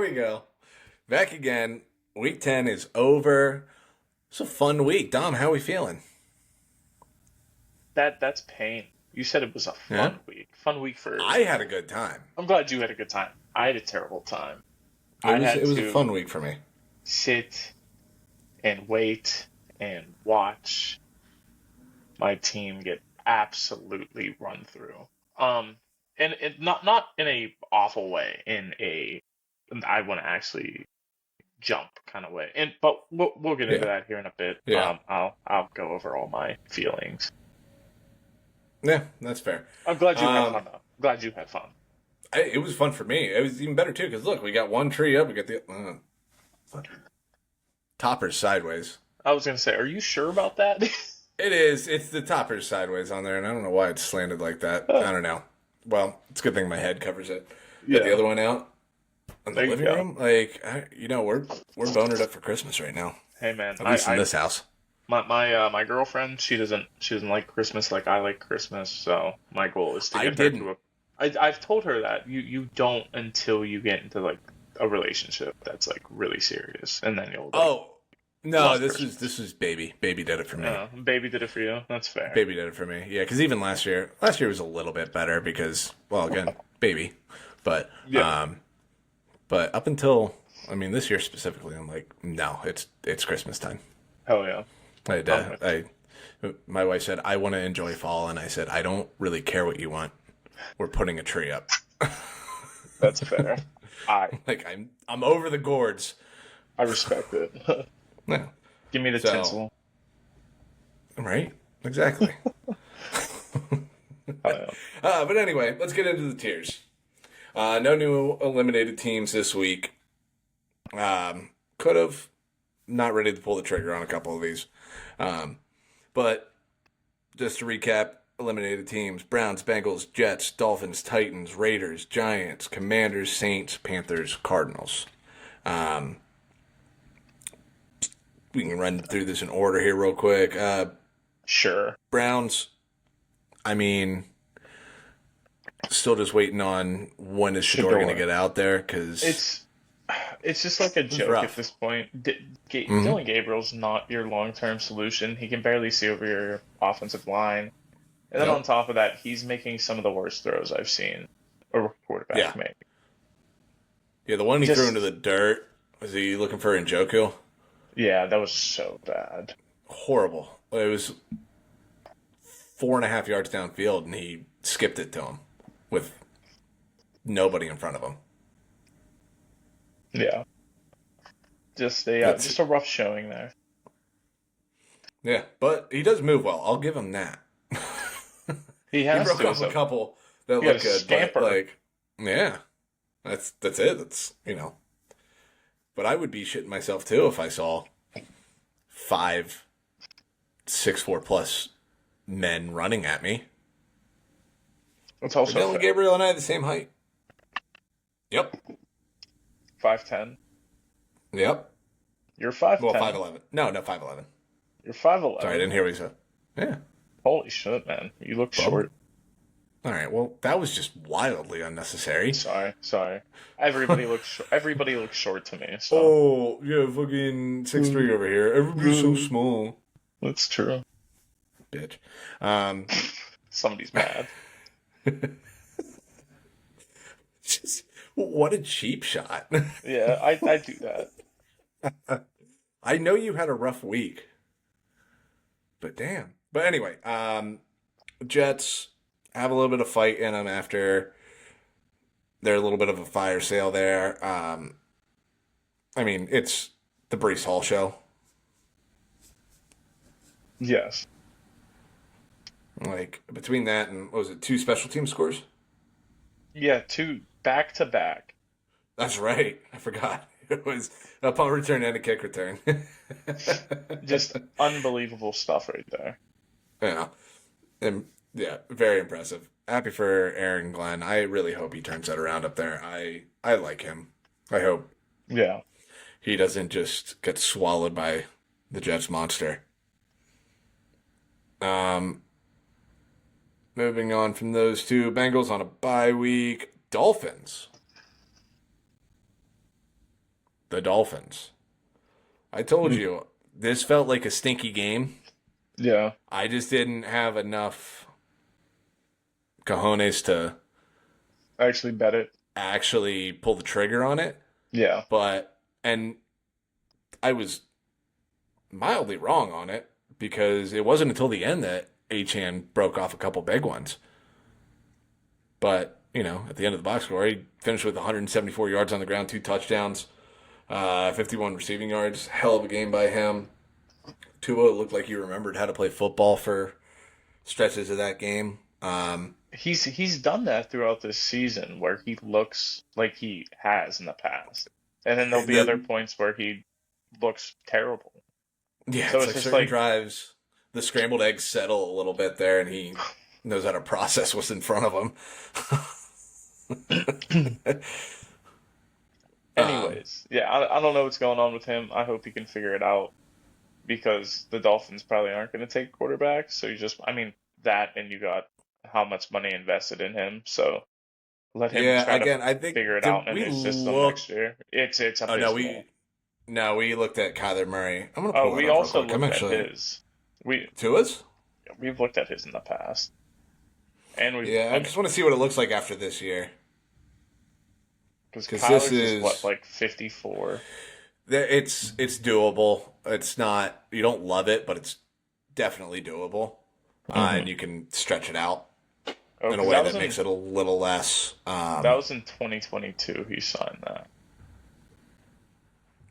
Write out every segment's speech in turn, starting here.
we go. Back again. Week 10 is over. It's a fun week. Dom, how are we feeling? That's pain. You said it was a Yeah. fun week. Fun week for. I had a good time. I'm glad you had a good time. I had a terrible time. It I was had it was a to fun week for me. sit and wait and watch my team get absolutely run through. Um, and not in a awful way, in a I want to actually jump kind of way. And but we'll get into Yeah. that here in a bit. Yeah. I'll go over all my feelings. Yeah, that's fair. I'm glad you had Um, fun though. Glad you had fun. it was fun for me. It was even better too because look, we got one tree up. We got the toppers sideways. I was gonna say, are you sure about that? It is. It's the toppers sideways on there, and I don't know why it's slanted like that. I don't know. Well, it's a good thing my head covers it. Got the Yeah, other one out in the there you living go. room. We're bonered up for Christmas right now. Hey man, At least in this house. my girlfriend, she doesn't like Christmas like I like Christmas, so my goal is to I get her didn't. to a. I've told her that you don't until you get into like a relationship that's like really serious, and then you'll like Oh no, love this is baby. Baby did it for me. baby did it for you. That's fair. Baby did it for me. Yeah, because even last year was a little bit better because, well, again, baby. But Yeah. but up until this year specifically, I'm like, no, it's Christmas time. Hell yeah. I'm with I my wife said I want to enjoy fall, and I said I don't really care what you want. We're putting a tree up. That's fair. I Like I'm over the gourds. I respect it. Yeah. Give me the So tinsel. right, exactly. Hell yeah. But anyway, let's get into the tiers. No new eliminated teams this week. Could have not ready to pull the trigger on a couple of these. But just to recap, eliminated teams: Browns, Bengals, Jets, Dolphins, Titans, Raiders, Giants, Commanders, Saints, Panthers, Cardinals. Um, we can run through this in order here real quick. Sure. Browns, I mean, still just waiting on when is Shador going to Shador. get out there because It's it's just like a it's joke at rough. this point. Hmm. Dylan Gabriel's not your long-term solution. He can barely see over your offensive line. And then on Nope. top of that, he's making some of the worst throws I've seen a Yeah. quarterback make. Yeah, the one he threw into Just, the dirt, was he looking for Njoku? yeah, that was so bad. Horrible. It was 4.5 yards downfield, and he skipped it to him with nobody in front of him. Yeah, That's just a rough showing there. Yeah, but he does move well. I'll give him that. He He has broke to off as a a couple that he had a look good, but scamper. yeah, that's it. That's. But I would be shitting myself too if I saw 5'6'4" plus men running at me. It's Are also Dylan fair. Gabriel and I the same height? Yep. 5'10". Yep. You're Well, 5'10". 5'11". No, 5'11". You're Sorry, I 5'11". didn't hear what you said. Yeah. Holy shit, man! You look Bummer. short. All right. Well, that was just wildly unnecessary. Sorry. Everybody looks short to me. So Oh, yeah, fucking 6'3" over here. Everybody's so small. that's true. Bitch. Um, Somebody's mad. just, what a cheap shot. Yeah, I do that. I know you had a rough week, but damn. But anyway, Jets have a little bit of fight in them after they're a little bit of a fire sale there. It's the Brees Hall show. Yes. Like, between that and, what was it, two special team scores? Yeah, two back to back. That's right. I forgot. It was a punt return and a kick return. Just unbelievable stuff right there. Yeah. And yeah, very impressive. Happy for Aaron Glenn. I really hope he turns that around up there. I like him. I hope Yeah. he doesn't just get swallowed by the Jets monster. Um, Moving on from those two, Bengals on a bye week. Dolphins. the Dolphins. I told you, this felt like a stinky game. Yeah. I just didn't have enough cojones to I actually bet it. actually pull the trigger on it. Yeah. And I was mildly wrong on it because it wasn't until the end that Achane broke off a couple big ones. But, at the end of the box score, he finished with 174 yards on the ground, 2 touchdowns, 51 receiving yards. Hell of a game by him. Tua looked like he remembered how to play football for stretches of that game. He's done that throughout this season where he looks like he has in the past. And then there'll be other points where he looks terrible. Yeah, so it's like just certain drives, the scrambled eggs settle a little bit there, and he knows how to process what's in front of him. Anyways, I don't know what's going on with him. I hope he can figure it out because the Dolphins probably aren't going to take quarterbacks. So that, and you got how much money invested in him. So let him I think figure it out in his system next year. It's abysmal. We looked at Kyler Murray. I'm gonna pull we also looked at his. Tua's? We've looked at his in the past. And I just want to see what it looks like after this year. Because Kyler's is what, like 54? It's doable. It's not, you don't love it, but it's definitely doable. And you can stretch it out in a way that makes it a little less. That was in 2022 he signed that.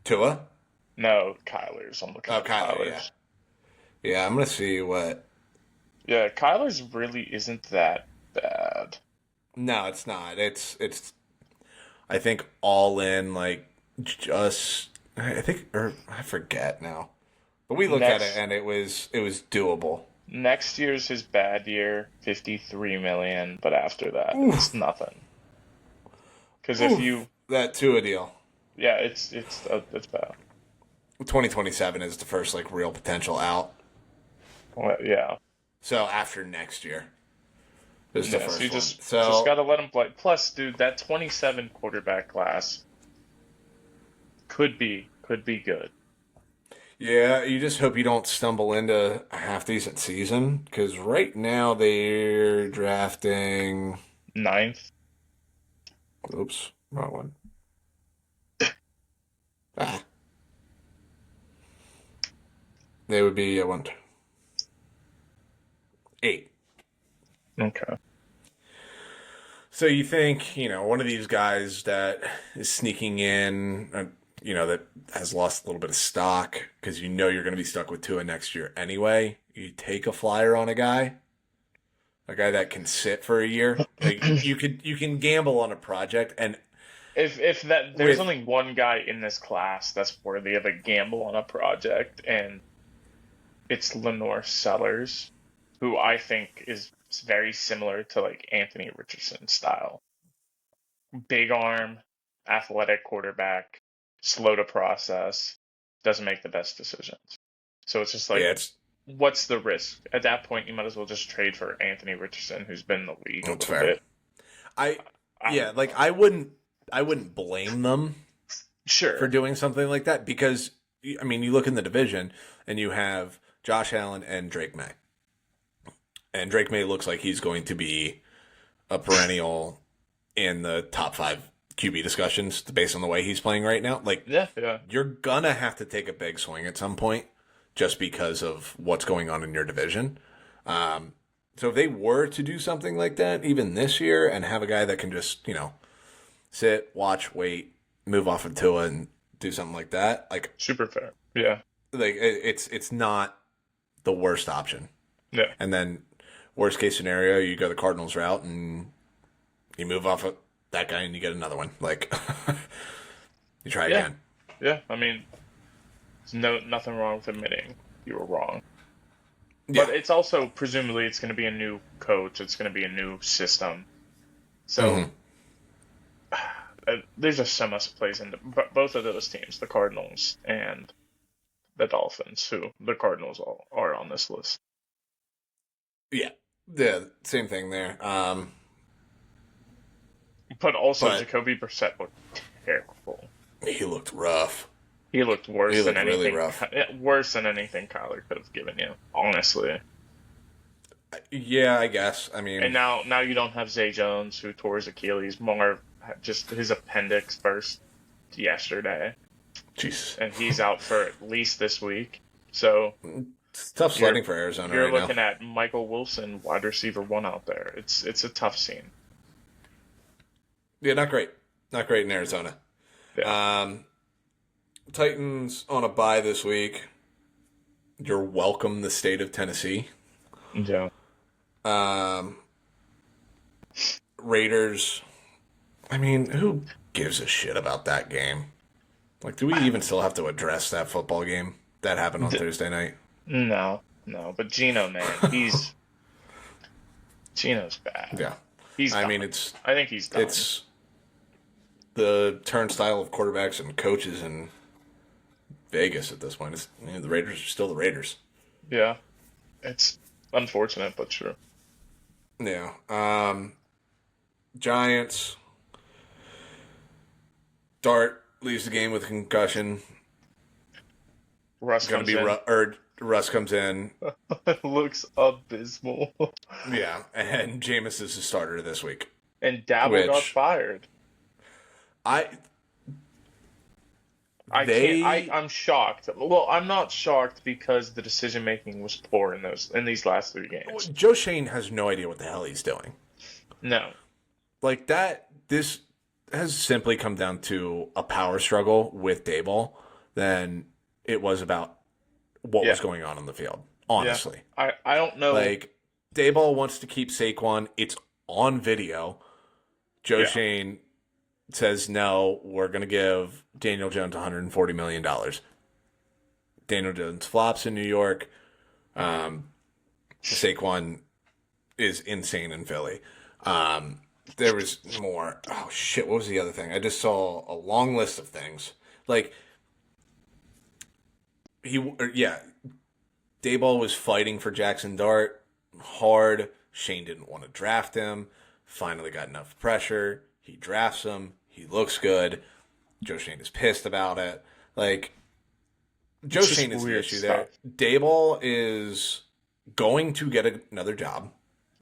Tua? No, Kyler's. I'm looking at Kyler's. Yeah, I'm going to see what. Yeah, Kyler's really isn't that bad. No, it's not. It's I think all in, like, I forget now. But we looked at it and it was doable. Next year's his bad year, $53 million, but after that, it's nothing. Because if you that Tua deal, it's bad. 2027 is the first real potential out. Well, yeah. So after next year is the first one. Just got to let him play. Plus, dude, that 27 quarterback class could be good. Yeah, you just hope you don't stumble into a half-decent season, because right now they're drafting 9th. Oops, wrong one. They would be 8. Okay. So you think, one of these guys that is sneaking in, that has lost a little bit of stock because you're going to be stuck with Tua next year anyway. You take a flyer on a guy that can sit for a year. You can gamble on a project, and if there's only one guy in this class that's worthy of a gamble on a project, and it's Lenore Sellers, who I think is very similar to Anthony Richardson style. Big arm, athletic quarterback, slow to process, doesn't make the best decisions. So it's just what's the risk? At that point, you might as well just trade for Anthony Richardson, who's been in the league a little bit. I wouldn't blame them for doing something like that, because you look in the division and you have Josh Allen and Drake May. And Drake May looks like he's going to be a perennial in the top 5 QB discussions based on the way he's playing right now. You're gonna have to take a big swing at some point just because of what's going on in your division. So if they were to do something like that, even this year, and have a guy that can just, sit, watch, wait, move off of Tua and do something like that, super fair. Yeah. It's not the worst option. Yeah. And then worst case scenario, you go the Cardinals route and you move off of that guy and you get another one. You try again. Yeah, there's nothing wrong with admitting you were wrong. Yeah. But it's also, presumably, it's going to be a new coach. It's going to be a new system. So there's just so much plays into both of those teams, the Cardinals and the Dolphins, who the Cardinals all are on this list. Yeah, same thing there. But also, Jacoby Brissett looked terrible. He looked rough. He looked He looked really rough. worse than anything Kyler could have given you, honestly. Yeah, I guess. I And mean, now you don't have Zay Jones, who tore his Achilles. More just his appendix burst yesterday, jeez. and he's out for at least this week. So It's tough you're sledding for Arizona you're right now. looking at Michael Wilson, wide receiver one out there. It's a tough scene. Yeah, not great. Not great in Arizona. Yeah. Titans on a bye this week. You're welcome, the state of Tennessee. Yeah. Raiders. I mean, who gives a shit about that game? Like, do we even still have to address that football game that happened on Thursday night? No, but Geno, man, Geno's bad. Yeah. He's I done. mean, it's I think he's done. it's the turnstile of quarterbacks and coaches in Vegas at this point. The Raiders are still the Raiders. Yeah. It's unfortunate, but true. Yeah. Giants. Dart leaves the game with a concussion. Russ Gonna comes be in. Russ comes in. Looks abysmal. Yeah, and Jameis is the starter this week. And Dabble got fired. I'm shocked. Well, I'm not shocked because the decision making was poor in these last 3 games. Joe Shane has no idea what the hell he's doing. No. Like that, this has simply come down to a power struggle with Daboll than it was about what was going on the field. Honestly, I don't know. Like Daboll wants to keep Saquon. It's on video. Joe Shane says no. We're going to give Daniel Jones $140 million. Daniel Jones flops in New York. Saquon is insane in Philly. There was more. Oh shit! What was the other thing? I just saw a long list of things. Like Daboll was fighting for Jackson Dart hard. Shane didn't want to draft him. Finally got enough pressure. He drafts him. He looks good. Joe Shane is pissed about it. Like Joe Shane is the issue there. Daboll is going to get another job.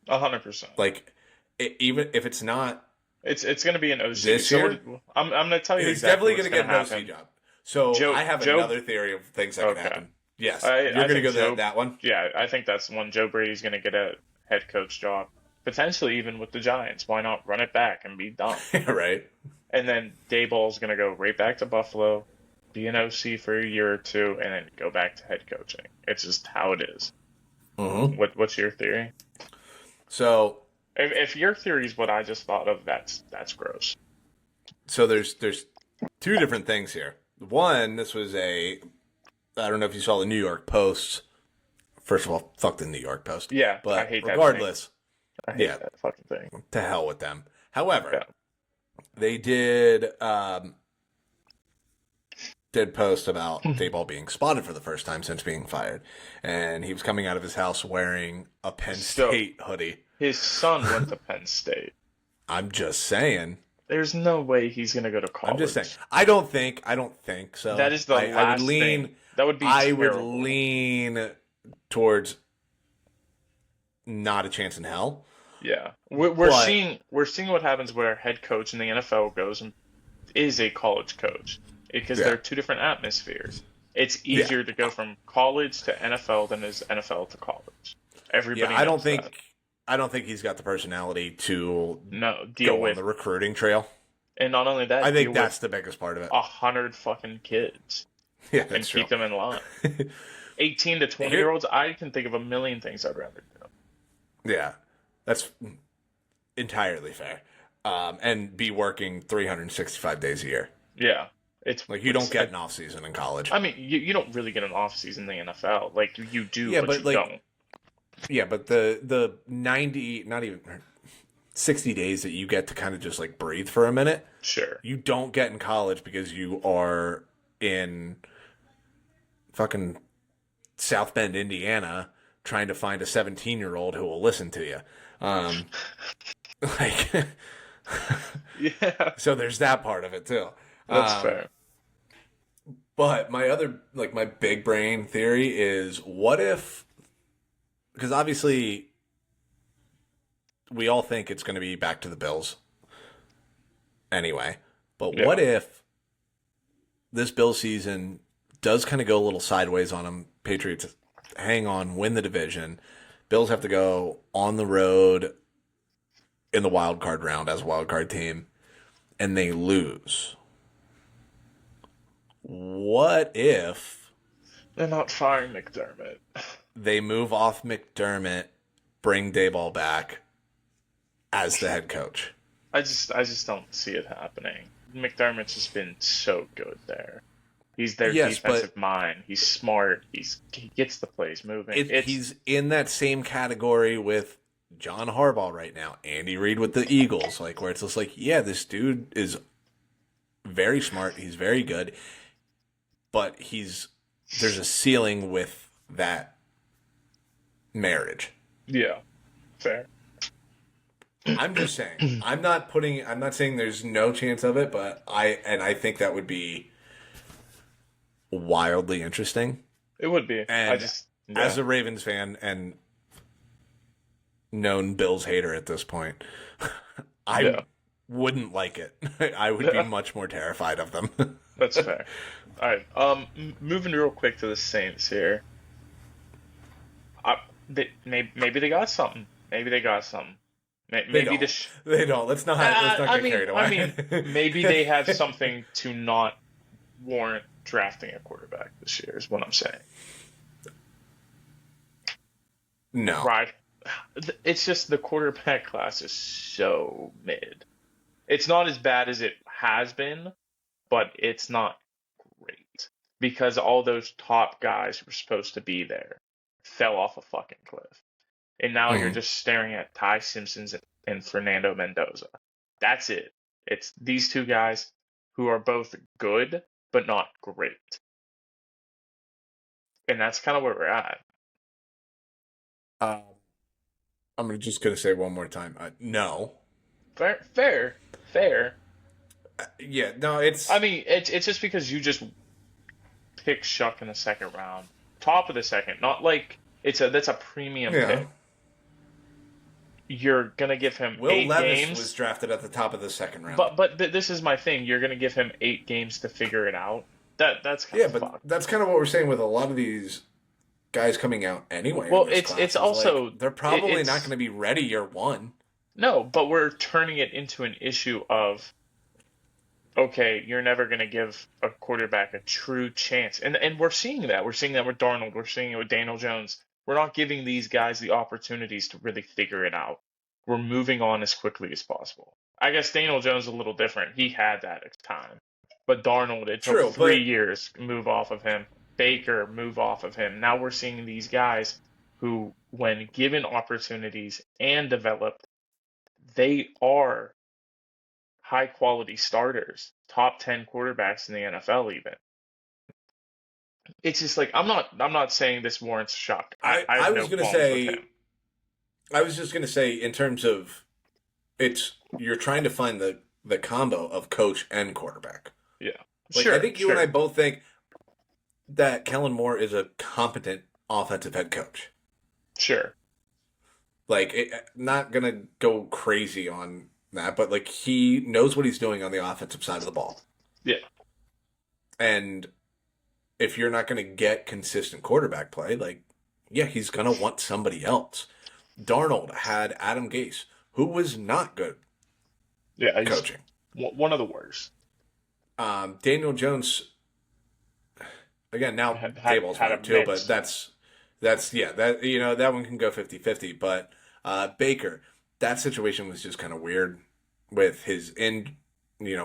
100%. Like. Even if it's not, it's going to be an OC this year. I'm going to tell you he's exactly definitely going to get an OC job. So I have another theory of things that can happen. Yes, you're going to go that one. Yeah, I think that's one. Joe Brady's going to get a head coach job, potentially even with the Giants. Why not run it back and be done? Right. And then Daboll's going to go right back to Buffalo, be an OC for a year or two, and then go back to head coaching. It's just how it is. Mm-hmm. What's your theory? So. If your theory is what I just thought of, that's gross. So there's 2 different things here. One, this was I don't know if you saw the New York Post. First of all, fuck the New York Post. Yeah, but I hate regardless, that thing. I hate that fucking thing. To hell with them. However, they did post about Daboll being spotted for the first time since being fired, and he was coming out of his house wearing a Penn State hoodie. His son went to Penn State. I'm just saying. There's no way he's going to go to college. I'm just saying. I don't think so. That is the last thing. That would be terrible. I would lean towards not a chance in hell. Yeah. We're seeing what happens where a head coach in the NFL goes and is a college coach because they're 2 different atmospheres. It's easier to go from college to NFL than is NFL to college. Everybody knows that. I don't think he's got the personality to deal with on the recruiting trail. And not only that, I think that's the biggest part of it. 100 fucking kids. Yeah, that's and true. keep them in line. 18 to 20-year-olds, I can think of a million things I'd rather do. Yeah, that's entirely fair. And be working 365 days a year. Yeah. It's like you don't get an off season in college. I mean, you don't really get an off season in the NFL. Like you do, but you don't. Yeah, but the 90, not even 60 days that you get to kind of just like breathe for a minute. Sure. You don't get in college because you are in fucking South Bend, Indiana, trying to find a 17-year-old who will listen to you. Like, yeah. So there's that part of it too. That's fair. But my big brain theory is, what if, because obviously we all think it's going to be back to the Bills anyway, but Yeah. what if this Bills season does kind of go a little sideways on them? Patriots hang on, win the division. Bills have to go on the road in the wild card round as a wild card team, and they lose. What if They're not firing McDermott. they move off McDermott, bring Dayball back as the head coach? I just don't see it happening. McDermott's just been so good there. He's their Yes, defensive but mind. He's smart. He gets the plays moving. he's in that same category with John Harbaugh right now, Andy Reid with the Eagles, like where it's just like, yeah, this dude is very smart. He's very good, but there's a ceiling with that marriage. Yeah, fair. I'm just saying. I'm not saying there's no chance of it, but I think that would be wildly interesting. It would be. And as a Ravens fan and known Bills hater at this point, I wouldn't like it. I would be much more terrified of them. That's fair. All right. Moving real quick to the Saints here. Maybe they got something. Maybe they got something. Maybe they don't. Let's not get carried away. I mean, maybe they have something to not warrant drafting a quarterback this year. Is what I'm saying. No. Right. It's just the quarterback class is so mid. It's not as bad as it has been, but it's not great because all those top guys who were supposed to be there fell off a fucking cliff. And now you're just staring at Ty Simpsons and Fernando Mendoza. That's it. It's these two guys who are both good, but not great. And that's kind of where we're at. I'm just going to say one more time. No. Fair. Yeah, no, it's... I mean, it's just because you just pick Shuck in the second round. Top of the second. Not like that's a premium pick. You're going to give him Will 8 Levis games. was drafted at the top of the second round. But this is my thing. You're going to give him 8 games to figure it out. That's kind of fucked. That's kind of what we're saying with a lot of these guys coming out anyway. Well, it's also... Like, they're probably not going to be ready year one. No, but we're turning it into an issue of, okay, you're never going to give a quarterback a true chance. And we're seeing that. We're seeing that with Darnold. We're seeing it with Daniel Jones. We're not giving these guys the opportunities to really figure it out. We're moving on as quickly as possible. I guess Daniel Jones is a little different. He had that time. But Darnold, it took 3 years to move off of him. Baker, move off of him. Now we're seeing these guys who, when given opportunities and developed, they are high-quality starters, top 10 quarterbacks in the NFL even. It's just like I'm not saying this warrants Shuck. I was going to say, I was just going to say, in terms of you're trying to find the combo of coach and quarterback. Yeah, like, I think you and I both think that Kellen Moore is a competent offensive head coach. Sure. Like, not going to go crazy on that, but like he knows what he's doing on the offensive side of the ball. Yeah. And if you're not going to get consistent quarterback play, like, yeah, he's going to want somebody else. Darnold had Adam Gase, who was not good coaching. One of the worst. Daniel Jones, again, now Daboll's one too, but that's that one can go 50-50. But Baker, that situation was just kind of weird with his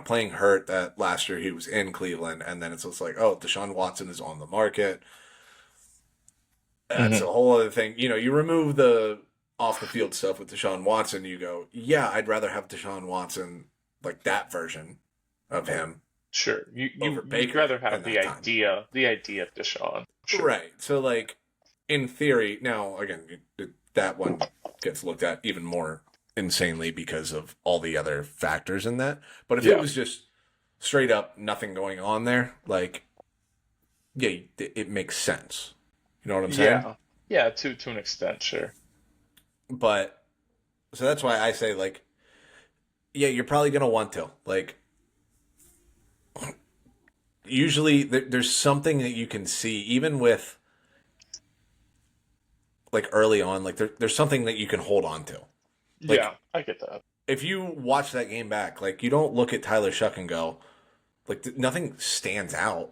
playing hurt that last year he was in Cleveland, and then it's just like, oh, Deshaun Watson is on the market. That's a whole other thing. You remove the off the field stuff with Deshaun Watson, you go, yeah, I'd rather have Deshaun Watson, like that version of him. Sure. You'd rather have the idea of Deshaun. Sure. Right. So, like, in theory, now, again, that one gets looked at even more insanely because of all the other factors in that. But if it was just straight up nothing going on there, like, yeah, it makes sense. You know what I'm saying? Yeah, yeah, to an extent, sure. But so that's why I say like, yeah, you're probably gonna want to like. Usually, there's something that you can see, even with like early on. Like there's something that you can hold on to. Like Yeah, I get that. if you watch that game back, like you don't look at Tyler Shuck and go, like nothing stands out.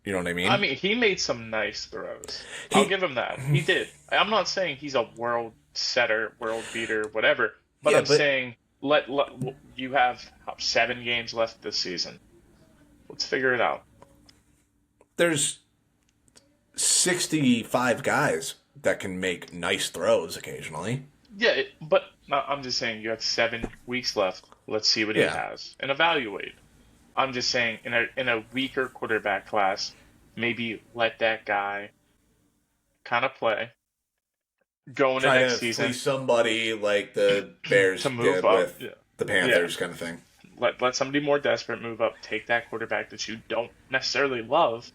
You know what I I mean? mean, he made some nice throws. I'll He, give him that. He did. I'm not saying he's a world setter, world beater, whatever, but yeah, I'm but saying you have 7 games left this season. Let's figure it out. there's 65 guys that can make nice throws occasionally. Yeah, but I'm just saying you have 7 weeks left. Let's see what he Yeah, has and evaluate. I'm just saying in a weaker quarterback class, maybe let that guy kind of play. Go into try next to season fleece somebody like the to Bears move did up. with Yeah. the Yeah. Panthers, kind of thing. Let somebody more desperate move up, take that quarterback that you don't necessarily love,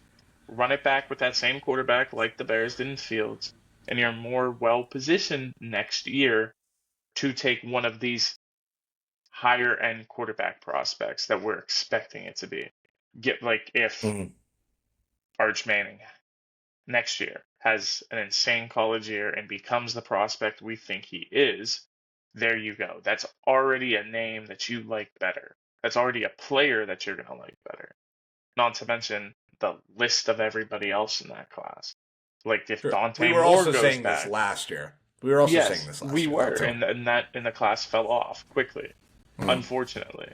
run it back with that same quarterback like the Bears did in Fields, and you're more well positioned next year to take one of these higher end quarterback prospects that we're expecting it to be. Get like if Mhm. Arch Manning next year has an insane college year and becomes the prospect we think he is, there you go. That's already a name that you like better. That's already a player that you're going to like better. Not to mention the list of everybody else in that class. Like if Sure. We Dante were Moore also goes saying this back, last year. We were also saying yes, this we last year, though, were, too. and the class fell off quickly, Mm. unfortunately.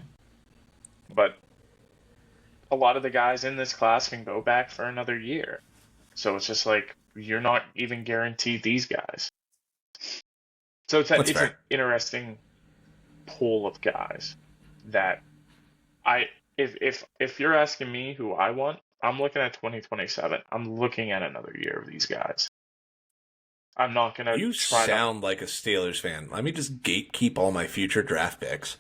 But a lot of the guys in this class can go back for another year. So it's just like you're not even guaranteed these guys. So That's it's an fair. interesting pool of guys that I if you're asking me who I want, I'm looking at 2027. I'm looking at another year of these guys. I'm not gonna You try to. sound like a Steelers fan. Let me just gatekeep all my future draft picks.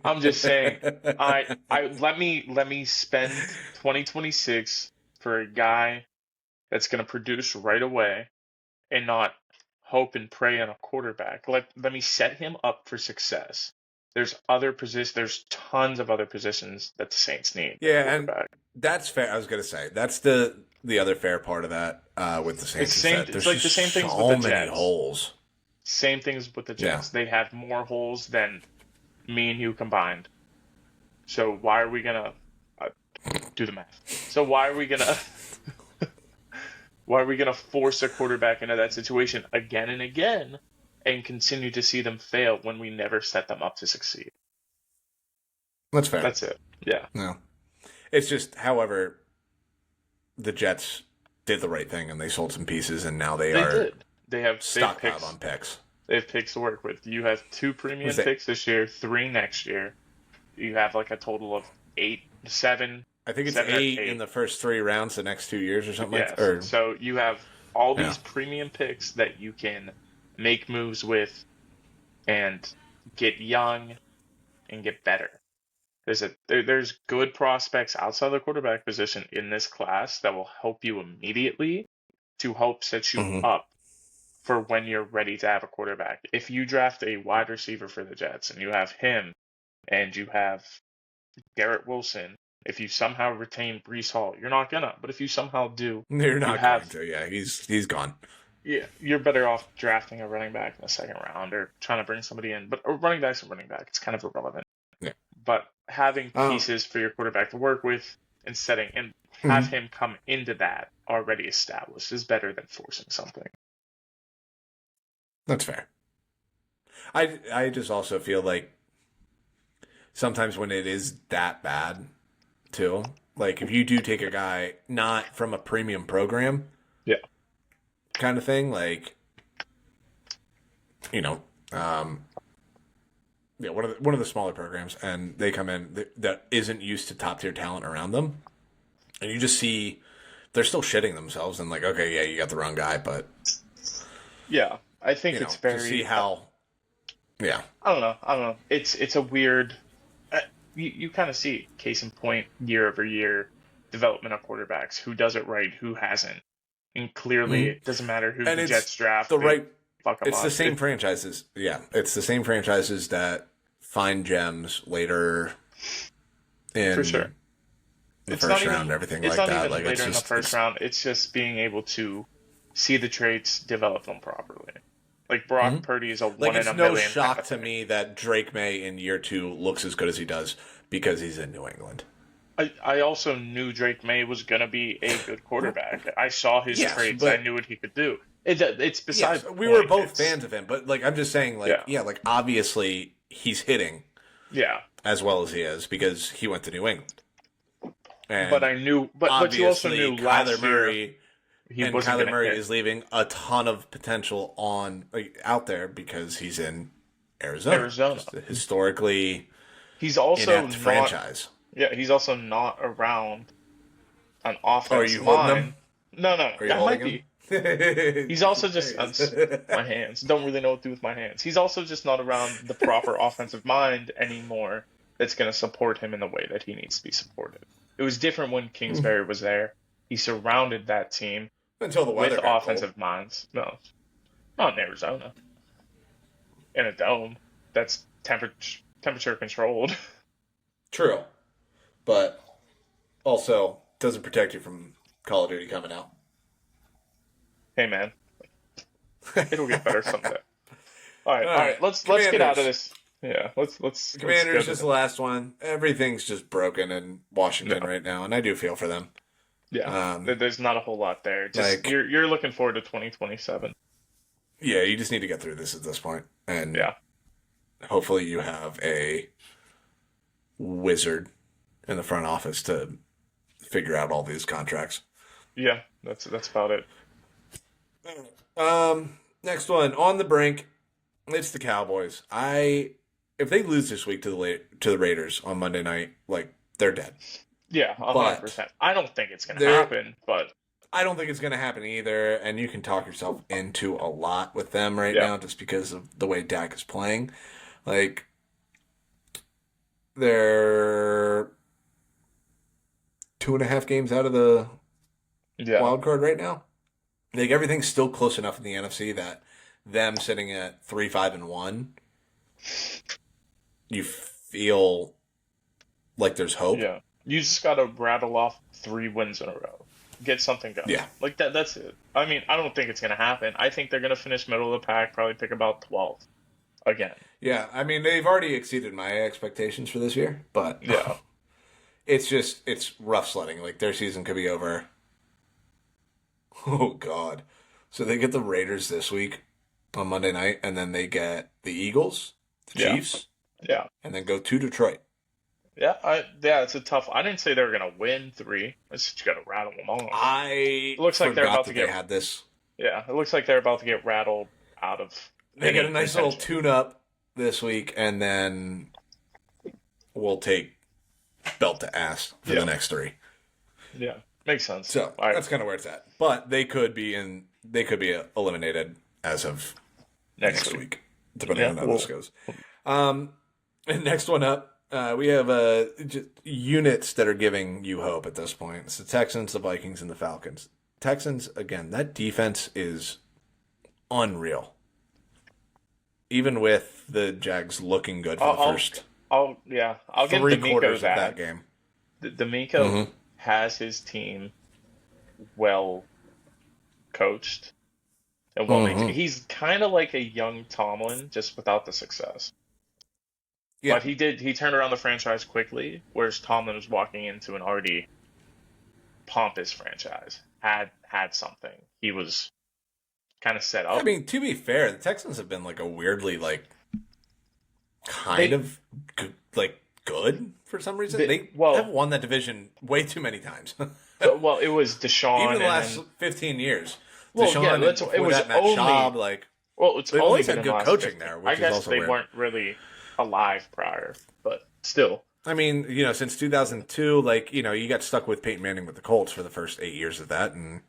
I'm just saying. I let me spend 2026 for a guy that's gonna produce right away and not hope and pray on a quarterback. Let me set him up for success. There's tons of other positions that the Saints need at Yeah, and quarterback. that's fair. I was gonna say that's the other fair part of that with the Saints is that It's there's like just the same things with the so many Jets. holes. Same things with the Yeah, Jets. They have more holes than me and you combined. So why are we gonna uh, do the math? So why are we gonna force a quarterback into that situation again and again and continue to see them fail when we never set them up to succeed? that's fair. That's it. Yeah, No, it's just, however, the Jets did the right thing and they sold some pieces and now they they are did. They've stockpiled picks on picks. they have picks to work with. You have two Was premium that? picks this year, three next year. You have like a total of eight, seven, I think it's seven or 8 in eight. the first 3 rounds the next 2 years or something like that. Yes. Or So you have all yeah, these premium picks that you can make moves with and get young and get better. There's good prospects outside the quarterback position in this class that will help you immediately to help set you hmm up for when you're ready to have a quarterback. If you draft a wide receiver for the Jets and you have him and you have Garrett Wilson, if you somehow retain Brees Hall, you're not gonna, but if you somehow do, they're you not going have to. Yeah, he's gone. yeah, you're better off drafting a running back in the second round or trying to bring somebody in. But a running back's a running back. It's kind of irrelevant. Yeah. But having Um. pieces for your quarterback to work with and setting and have mhm. him come into that already established is better than forcing something. That's fair. I just also feel like sometimes when it is that bad too, like if you do take a guy not from a premium program Yeah. kind of thing, like you know, um, yeah, one of the smaller programs, and they come in that isn't used to top tier talent around them, and you just see they're still shitting themselves, and like, okay, yeah, you got the wrong guy, but Yeah. I think it's to see very how, yeah, I don't know. It's a weird you kind of see it, case in point, year over year, development of quarterbacks, who does it right, who hasn't. And clearly, Mhm. it doesn't matter who And the it's Jets draft, the they right. fuck them It's the up. same franchises. Yeah, it's the same franchises that find gems later For sure. in the It's not first round and even everything it's like not that. even Like it's later in the just first it's round. It's just being able to see the traits, develop them properly. Like Brock Mhm. Purdy is a like one in it's a no million kind shock of to thing. me that Drake May in year 2 looks as good as he does because he's in New England. I also knew Drake May was gonna be a good quarterback. I saw his Yes, traits. I but knew what he could do. It's yes, beside the we were point. both It's fans of him, but like I'm just saying, like yeah, yeah, like obviously he's hitting yeah. as well as he is because he went to New England, But and I knew, but you also obviously knew last year he wasn't Kyler gonna Murray hit is leaving a ton of potential on like, out there because he's in Arizona, Arizona. just a historically He's also inept not. franchise. Yeah, he's also not around an Oh, are offense you holding him? line. No, no, Are you that holding might him? be. There He's also he just is. my hands. Don't really know what to do with my hands. He's also just not around the proper offensive mind anymore that's going to support him in the way that he needs to be supported. It was different when Kingsbury was there. He surrounded that team Until the with weather got cold. offensive minds. No, not in Arizona. In a dome that's temperature controlled. True, but also doesn't protect you from Call of Duty coming out. Hey man, it'll get better someday. All Alright, right. Let's get out of Commanders. this. Yeah, let's go Commanders to is the last one. Everything's just broken in Washington no. right now, and I do feel for them. Yeah, Um, there's not a whole lot there. Just like, you're looking forward to 2027. yeah, you just need to get through this at this point, and Yeah, hopefully you have a wizard in the front office to figure out all these contracts. yeah, that's about it. Next one on the brink. It's the Cowboys. If they lose this week to the Raiders on Monday night, like they're dead. Yeah, But 100%. I don't think it's gonna they're happen, but I don't think it's going to happen either, and you can talk yourself into a lot with them right yeah, now just because of the way Dak is playing. Like they're 2.5 games out of the yeah, wild card right now. Like everything's still close enough in the NFC that them sitting at 3-5-1, you feel like there's hope. yeah. You just gotta rattle off 3 wins in a row. Get something going. Yeah. Like that. That's it. I mean, I don't think it's gonna happen. I think they're gonna finish middle of the pack, probably pick about 12th again. Yeah, I mean they've already exceeded my expectations for this year, but Yeah, it's rough sledding. Like their season could be over. Oh God! So they get the Raiders this week on Monday night, and then they get the Eagles, the yeah, Chiefs, yeah. and then go to Detroit. Yeah, it's a tough. I didn't say they were gonna win 3. It's just you gotta rattle them off. I It looks like they're forgot about that to they get. had this. Yeah, it looks like they're about to get rattled out of They any get a nice little contention. tune-up this week, and then we'll take belt to ass for Yeah, the next 3. yeah, makes sense. So All right, that's kind of where it's at. But they could be eliminated as of next next week. week, depending Yeah, on how well, this goes. And next one up, we have just units that are giving you hope at this point. It's the Texans, the Vikings, and the Falcons. Texans, again, that defense is unreal. Even with the Jags looking good for I'll, the I'll, first I'll give 3 D'Amico quarters of that that. game. D'Amico Mm-hmm. has his team well coached and well Mm-hmm. maintained. He's kind of like a young Tomlin, just without the success. Yeah. But he turned around the franchise quickly, whereas Tomlin was walking into an already pompous franchise. Had something. He was kind of set I up. mean, to be fair, the Texans have been like a weirdly kind They of good for some reason. they They well have won that division way too many times. well it was Even Deshaun the and last then 15 years. well Deshaun yeah and that's it before was that Matt only Schaub, well it's they've only always been had in the good last coaching 15. there, I which is guess also they weird. weren't really alive prior, but still. I mean, since 2002, you got stuck with Peyton Manning with the Colts for the first 8 years of that, and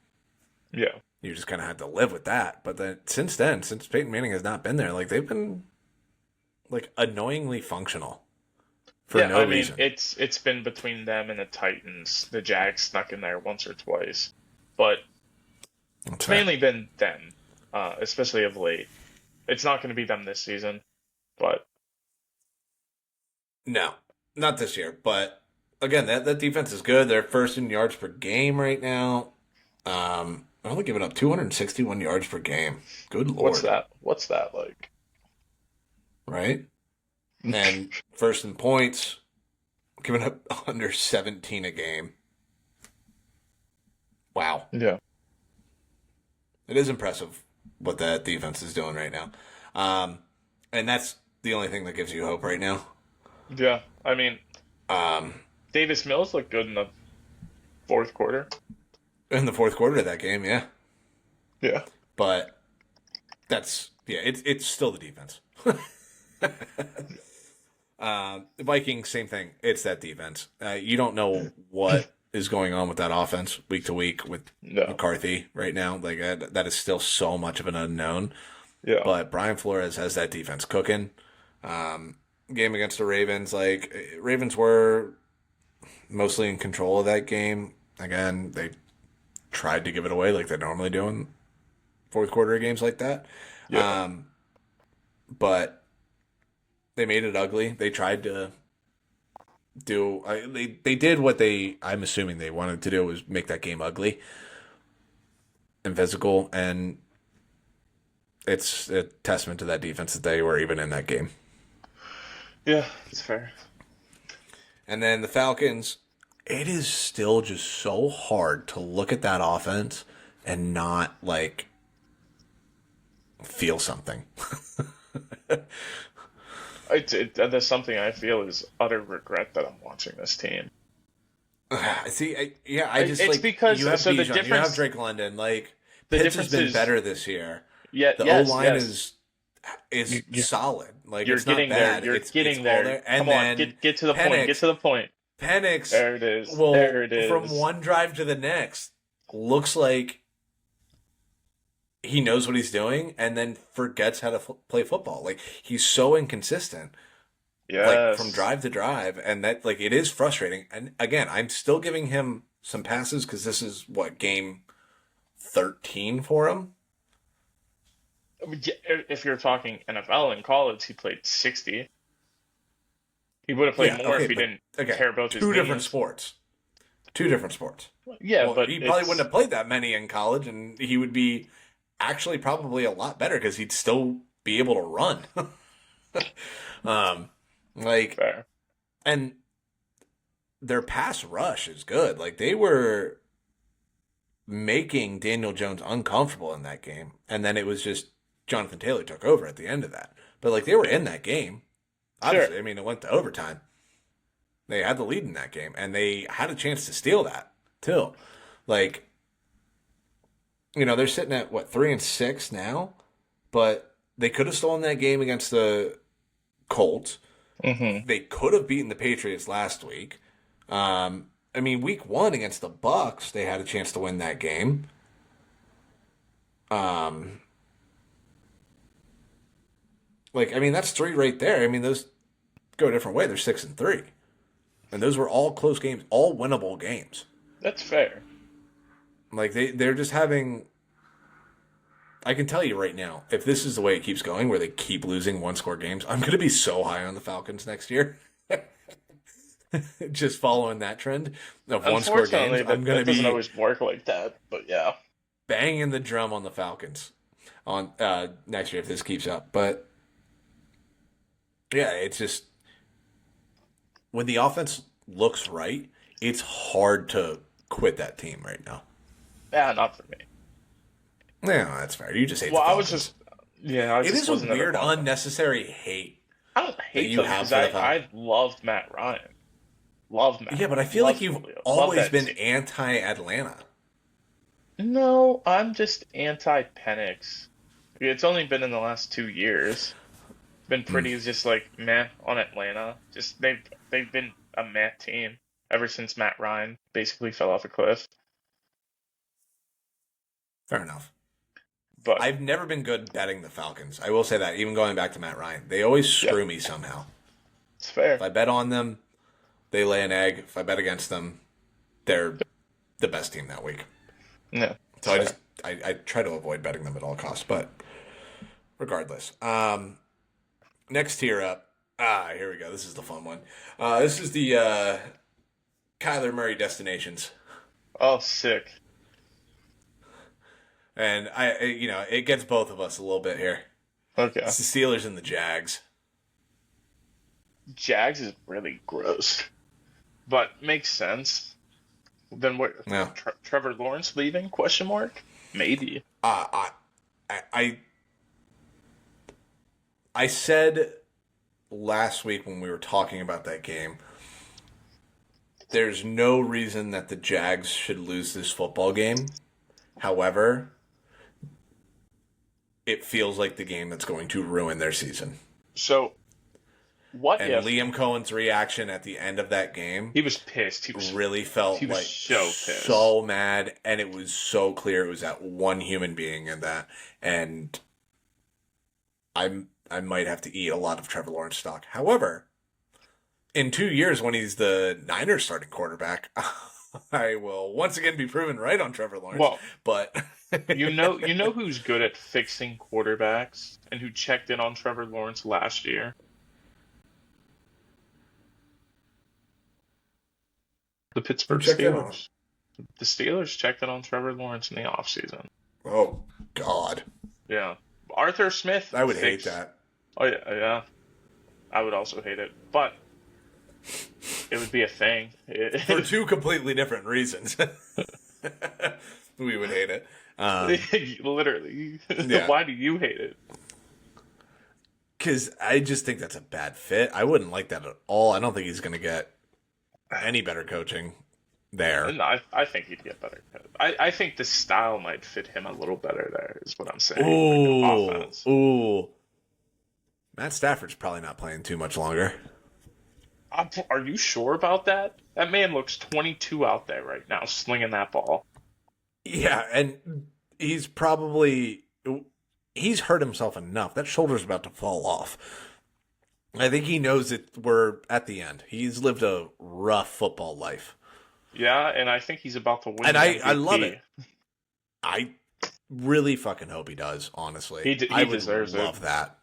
Yeah. you just kind of had to live with that. But then, since Peyton Manning has not been there, they've been annoyingly functional. for Yeah, no I mean reason. it's been between them and the Titans. The Jags snuck in there once or twice, but That's it's fair. mainly been them, especially of late. It's not going to be them this season, but No, not this year. But again, that defense is good. They're first in yards per game right now. They're only giving up 261 yards per game. Good what's lord, that? What's that like? right? And first in points, giving up under 17 a game. Wow, Yeah, it is impressive what that defense is doing right now. Um, and that's the only thing that gives you hope right now. yeah. I mean, Um, Davis Mills looked good in the fourth quarter. in the fourth quarter of that game, yeah, Yeah, but it's still the defense. The Vikings, same thing. It's that defense. You don't know what is going on with that offense week to week with no, McCarthy right now. Like that is still so much of an unknown. yeah, But Brian Flores has that defense cooking. Game against the Ravens, like Ravens were mostly in control of that game. Again, they tried to give it away like they normally do in fourth quarter games like that. yeah, But they made it ugly. They tried to they did what I'm assuming they wanted to do was make that game ugly and physical, and it's a testament to that defense that they were even in that game. yeah. It's fair. And then the Falcons, it is still just so hard to look at that offense and not like feel something. There's something I feel is utter regret that I'm watching this team. See, I just It's like because you have so Bijan, you have Drake London. Like the Pitts has difference been is better this year. yeah, The O yes, line yes. is You, solid. Like you're it's not getting there. bad. You're It's getting all there. there. And Come on, then get to the point. Get Penix to the point. Penix There it is. will There it from is. one drive to the next looks like he knows what he's doing and then forgets how to play football. Like he's so inconsistent, like from Yes. drive to drive, and that like it is frustrating. And again, I'm still giving him some passes because this is what game 13 for him. Yeah, if you're talking NFL in college, he played 60. He would have played Yeah, more okay, if he but didn't again, tear both his two different knees. sports. Two different sports. Yeah, Well, but he probably wouldn't it's have played that many in college, and he would be actually probably a lot better because he'd still be able to run. um, like, fair. and their pass rush is good. Like they were making Daniel Jones uncomfortable in that game, and then it was just Jonathan Taylor took over at the end of that. But like they were in that game. Sure. Obviously, I mean it went to overtime. They had the lead in that game, and they had a chance to steal that too. Like, they're sitting at what 3-6 now, but they could have stolen that game against the Colts. Mm-hmm. They could have beaten the Patriots last week. I mean, week 1 against the Bucks, they had a chance to win that game. I mean, that's 3 right there. I mean, those go a different way. They're 6-3. And those were all close games, all winnable games. That's fair. Like they're just having. I can tell you right now, if this is the way it keeps going, where they keep losing one-score games, I'm going to be so high on the Falcons next year. Just following that trend of one-score Unfortunately, games, I'm going that to doesn't be always work like that. But yeah. banging the drum on the Falcons on next year if this keeps up. But yeah, it's just when the offense looks right, it's hard to quit that team right now. Yeah, not for me. Yeah, that's fair. You just hate Well, the I was Falcons. just, yeah, I It just is a wasn't ever weird, fond of them. unnecessary hate I don't that hate you them have because for the Falcons. I loved Matt Ryan. Love Matt. Yeah, but I feel like Love you've Julio. Love always that been team. anti-Atlanta. No, I'm just anti-Penix. It's only been in the last 2 years. Been pretty just like meh on Atlanta. Just they've been a meh team ever since Matt Ryan basically fell off a cliff. Fair enough. But I've never been good betting the Falcons. I will say that, even going back to Matt Ryan. They always yeah, screw me somehow. It's If fair. I bet on them, they lay an egg. If I bet against them, they're the best team that week. Yeah, it's So I fair. just I try to avoid betting them at all costs. But regardless, next tier up. Here we go. This is the fun one. This is the Kyler Murray destinations, Oh, sick. and it gets both of us a little bit here. Okay. It's the Steelers and the Jags. Jags is really gross, but makes sense. Then what? Yeah. Trevor Lawrence leaving? Question mark? Maybe. I I I said last week when we were talking about that game, there's no reason that the Jags should lose this football game. However, it feels like the game that's going to ruin their season. So, what And if Liam Cohen's reaction at the end of that game he was pissed? He was really felt he was like so pissed. so mad, and it was so clear it was that one human being in that. And I might have to eat a lot of Trevor Lawrence stock. However, in 2 years when he's the Niners starting quarterback, I will once again be proven right on Trevor Lawrence. Well, But you know who's good at fixing quarterbacks and who checked in on Trevor Lawrence last year? The Pittsburgh checked in on him? Steelers. The Steelers checked in on Trevor Lawrence in the offseason. Oh God, Yeah. Arthur Smith I would hate fixed. that. Oh yeah, yeah. I would also hate it, but it would be a thing. For two completely different reasons. We would hate it. Literally. Yeah. Why do you hate it? Because I just think that's a bad fit. I wouldn't like that at all. I don't think he's going to get any better coaching there. And I think he'd get better. I think the style might fit him a little better there, is what I'm saying. Ooh, Offense. ooh. Matt Stafford's probably not playing too much longer. Are you sure about that? That man looks 22 out there right now, slinging that ball. Yeah, and he's hurt himself enough. That shoulder's about to fall off. I think he knows that we're at the end. He's lived a rough football life. Yeah, and I think he's about to win. And the I love MVP. it. I really fucking hope he does, honestly. He I would deserves it. love that.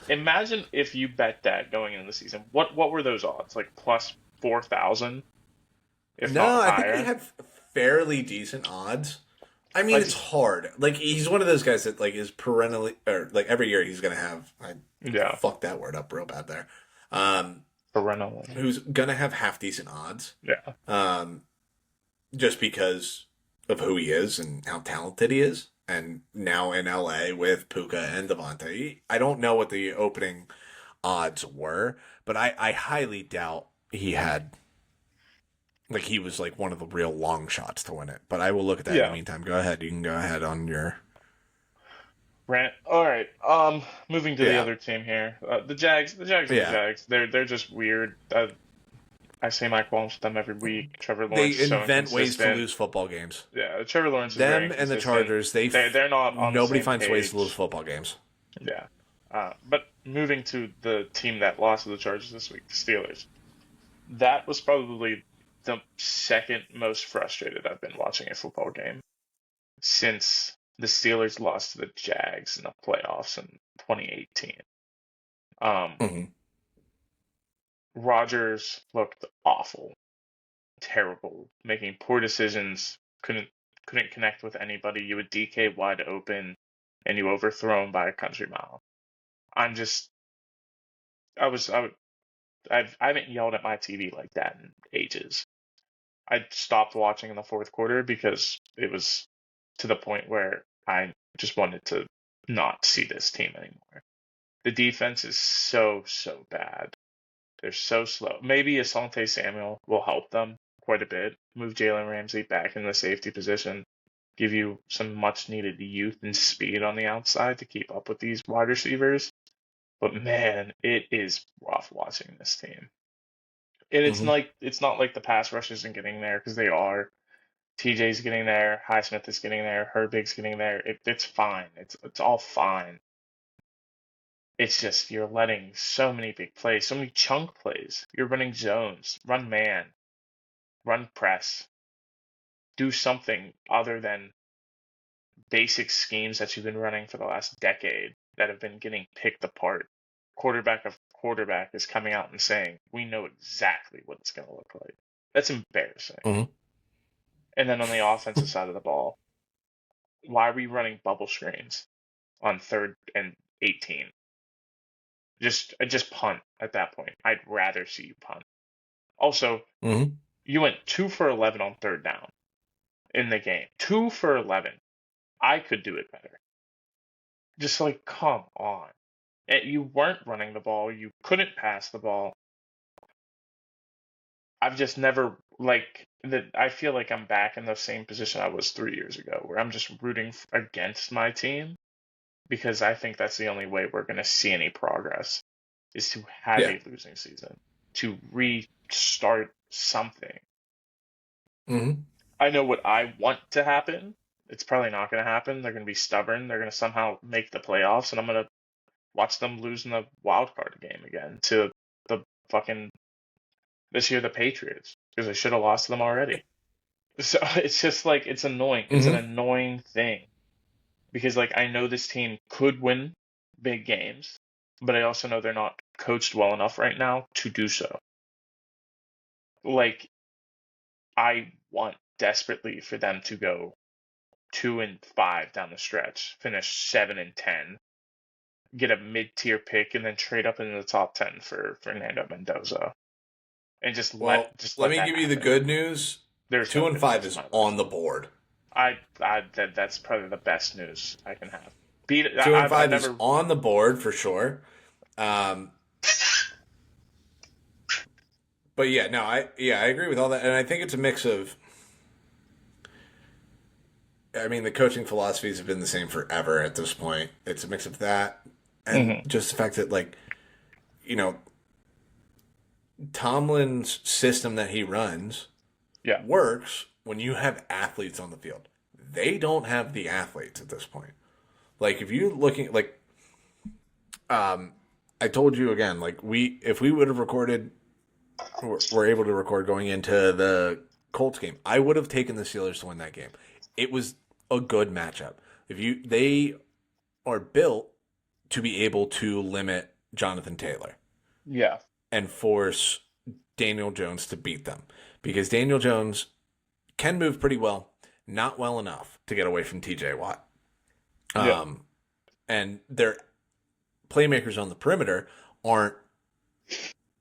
Imagine if you bet that going into the season. What were those odds? Like plus 4,000, if No, not I higher. think they had fairly decent odds. I mean, Like- it's hard. Like, he's one of those guys that, like, is perennially, or, like, every year he's going to have, I Yeah, fucked that word up real bad there. perennial. Who's going to have half decent odds. Yeah, Just because of who he is and how talented he is. And now in LA with Puka and Devontae. I don't know what the opening odds were, but I highly doubt he had, like, he was like one of the real long shots to win it. But I will look at that in Yeah. the meantime. Go ahead. You can go ahead on your. Rant. All right. Moving to the Yeah. other team here. The Jags. The Jags. Are Yeah. the Jags. They're just weird. I say my qualms with them every week. Trevor They Lawrence is so invent ways to inconsistent. lose football games. Yeah, Trevor Lawrence is very Them and the inconsistent. Chargers, They're not on the nobody same finds ways to page. lose football games. Yeah. But moving to the team that lost to the Chargers this week, the Steelers. That was probably the second most frustrated I've been watching a football game since the Steelers lost to the Jags in the playoffs in 2018. Mhm. Rodgers looked awful, terrible, making poor decisions, couldn't connect with anybody. You would DK wide open, and you overthrow him by a country mile. I'm just, I haven't yelled at my TV like that in ages. I stopped watching in the fourth quarter because it was to the point where I just wanted to not see this team anymore. The defense is so bad. They're so slow. Maybe Asante Samuel will help them quite a bit. Move Jalen Ramsey back in the safety position. Give you some much needed youth and speed on the outside to keep up with these wide receivers. But man, it is rough watching this team. And it's not like the pass rush isn't getting there, because they are. TJ's getting there, Highsmith is getting there, Herbig's getting there. It's fine. It's all fine. it's just you're letting so many big plays, so many chunk plays. You're running zones, run man, run press, do something other than basic schemes that you've been running for the last decade that have been getting picked apart. Quarterback of quarterback is coming out and saying, we know exactly what it's going to look like. That's embarrassing. Mhm. And then on the offensive side of the ball, why are we running bubble screens on 3rd and 18? Just punt at that point. I'd rather see you punt. Also, Mhm. you went 2 for 11 on 3rd down in the game. 2 for 11. I could do it better. Just like, come on. You weren't running the ball. You couldn't pass the ball. I've just never like that. I feel like I'm back in the same position I was 3 years ago, where I'm just rooting against my team because I think that's the only way we're going to see any progress is to have Yeah. a losing season, to restart something. Mhm. I know what I want to happen. It's probably not going to happen. They're going to be stubborn. They're going to somehow make the playoffs, and I'm going to watch them lose in the wild card game again to the fucking this year the Patriots because they should have lost to them already. So it's just like it's annoying. It's an Mhm. annoying thing because like I know this team could win big games, but I also know they're not coached well enough right now to do so. Like I want desperately for them to go 2-5 down the stretch, finish 7-10, get a mid-tier pick, and then trade up into the top 10 for Fernando Mendoza, and just Well, let let me that give you the happen. good news. There's Two no and good five news in is my life. on the board. That's probably the best news I can have. Beat. 2 and 5 I've is never. on the board for sure. Um, but yeah, no, I agree with all that, and I think it's a mix of. I mean, the coaching philosophies have been the same forever at this point. It's a mix of that and Hmm. just the fact that, like, you know, Tomlin's system that he runs Yeah. works when you have athletes on the field. They don't have the athletes at this point. Like, if you're looking, like, I told you again, like, if we would have recorded, were able to record going into the Colts game, I would have taken the Steelers to win that game. It was a good matchup. They are built to be able to limit Jonathan Taylor Yeah. and force Daniel Jones to beat them because Daniel Jones can move pretty well, not well enough to get away from TJ Watt. Yeah. And their playmakers on the perimeter aren't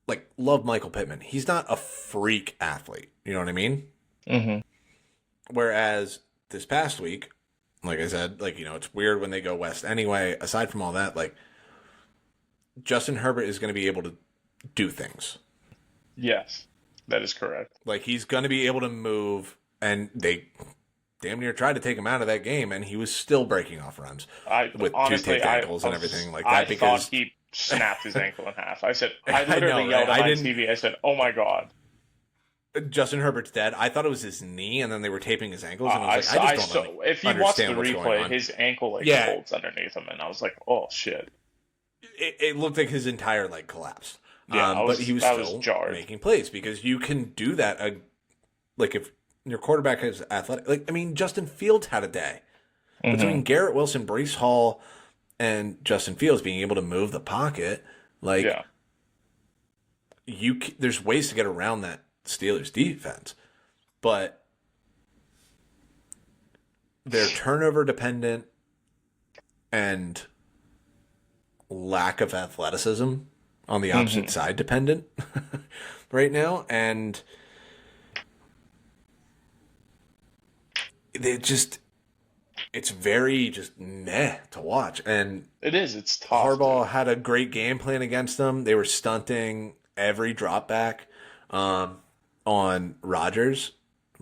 like love Michael Pittman. He's not a freak athlete. You know what I mean? Hmm. Whereas this past week, like I said, like, it's weird when they go west anyway. Aside from all that, like, Justin Herbert is going to be able to do things. Yes, that is correct. Like, he's going to be able to move, and they damn near tried to take him out of that game, and he was still breaking off runs I with two honestly, taped ankles and everything like that. I thought Because he snapped his ankle in half. I said, I I literally know, yelled right? at I my didn't. TV. I said, "Oh my god!" Justin Herbert's dead. I thought it was his knee, and then they were taping his ankles, and I I was saw. like, I I just saw. don't If you watch the understand what's going replay, on. his ankle like Yeah, folds underneath him, and I was like, "Oh shit!" it looked like his entire leg collapsed. Yeah, But he was I was still jarred. making plays because you can do that. Like, if your quarterback is athletic, like, I mean, Justin Fields had a day. Hmm. Between Garrett Wilson, Brees Hall, and Justin Fields being able to move the pocket, like, Yeah. there's ways to get around that Steelers defense, but they're turnover dependent and lack of athleticism on the opposite Hmm. side dependent right now, and it's very just meh to watch. And It is. It's tough, Harbaugh dude. had a great game plan against them. They were stunting every drop back on Rodgers,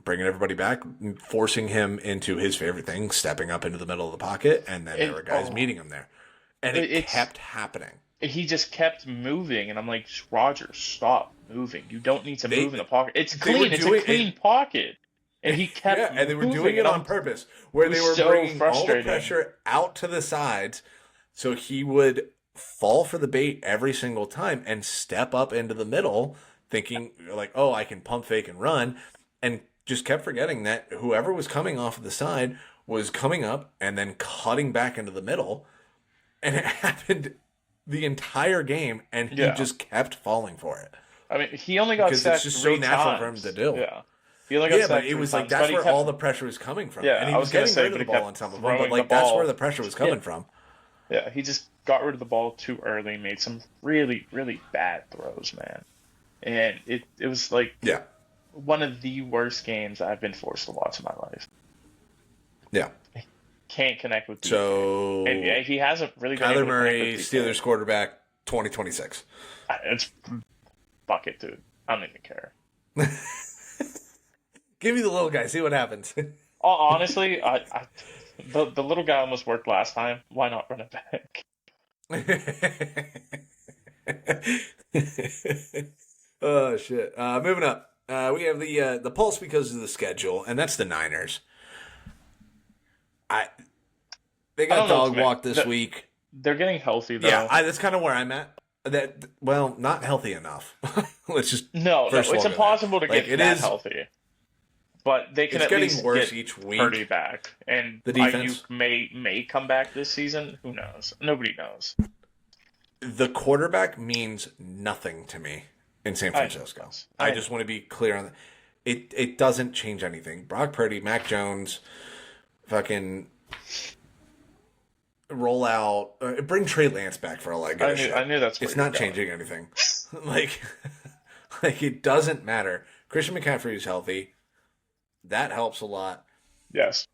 bringing everybody back, forcing him into his favorite thing, stepping up into the middle of the pocket, and then there were guys Oh, meeting him there. And it it's kept happening. he just kept moving, and I'm like, Roger, stop moving. You don't need to move in They the pocket. It's they were clean. It's a doing clean it. pocket, and he kept Yeah, and they were doing moving, it and on purpose, where it was they were so bringing all the frustrating. pressure out to the sides, so he would fall for the bait every single time and step up into the middle thinking like, oh, I can pump fake and run, and just kept forgetting that whoever was coming off of the side was coming up and then cutting back into the middle. And it happened the entire game, and he Yeah. just kept falling for it. I mean, he only got Because sacked it's just three so natural times. for him to do. Yeah. He only got Yeah, but sacked it three was like times, that's but he where kept, all the pressure was coming from. Yeah, And he I was was gonna getting say, rid of but the he ball kept on some of them, throwing but the like that's ball. where the pressure was coming Yeah. from. Yeah, he just got rid of the ball too early, made some really, really bad throws, man. And it was like Yeah. one of the worst games I've been forced to watch in my life. Yeah. Can't connect with DK. So And yeah, he hasn't really been Kyler able to Murray, connect with DK. Steelers quarterback, 2026. It's fuck it, dude. I don't even care. Give me the little guy, see what happens. Honestly, the little guy almost worked last time. Why not run it back? Oh shit! Moving up, we have the pulse because of the schedule, and that's the Niners. They I got don't know, dog man. walked this week. They're getting healthy though. Yeah, that's kind of where I'm at. That well, not healthy enough. Let's just No, first it's of all go impossible to there. get Like, it that is- healthy. But they can It's at getting least worse get each week. Purdy back, and The defense. Ayuk may come back this season. Who knows? Nobody knows. The quarterback means nothing to me in San Francisco. I just want to be clear on that. It doesn't change anything. Brock Purdy, Mac Jones, fucking roll out. Bring Trey Lance back for all I give a shit. I knew that's where It's you're not going. changing anything. like it doesn't matter. Christian McCaffrey is healthy. That helps a lot. Yes.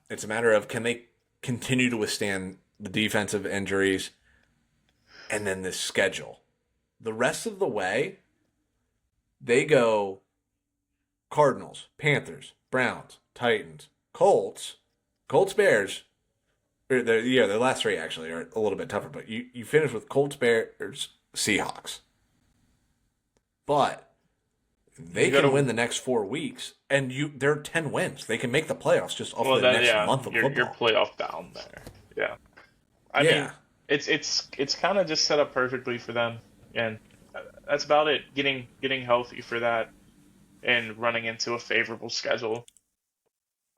It's a matter of can they continue to withstand the defensive injuries and then the schedule. The rest of the way, they go Cardinals, Panthers, Browns, Titans, Colts, Bears. Their last three actually are a little bit tougher, but you finish with Colts, Bears, Seahawks. But they You can gotta- win the next 4 weeks, and they're 10 wins. They can make the playoffs just off Well, the then, next yeah, month of you're football. playoff down there. Yeah. I Yeah. mean, it's kind of just set up perfectly for them, and that's about it. Getting healthy for that, and running into a favorable schedule.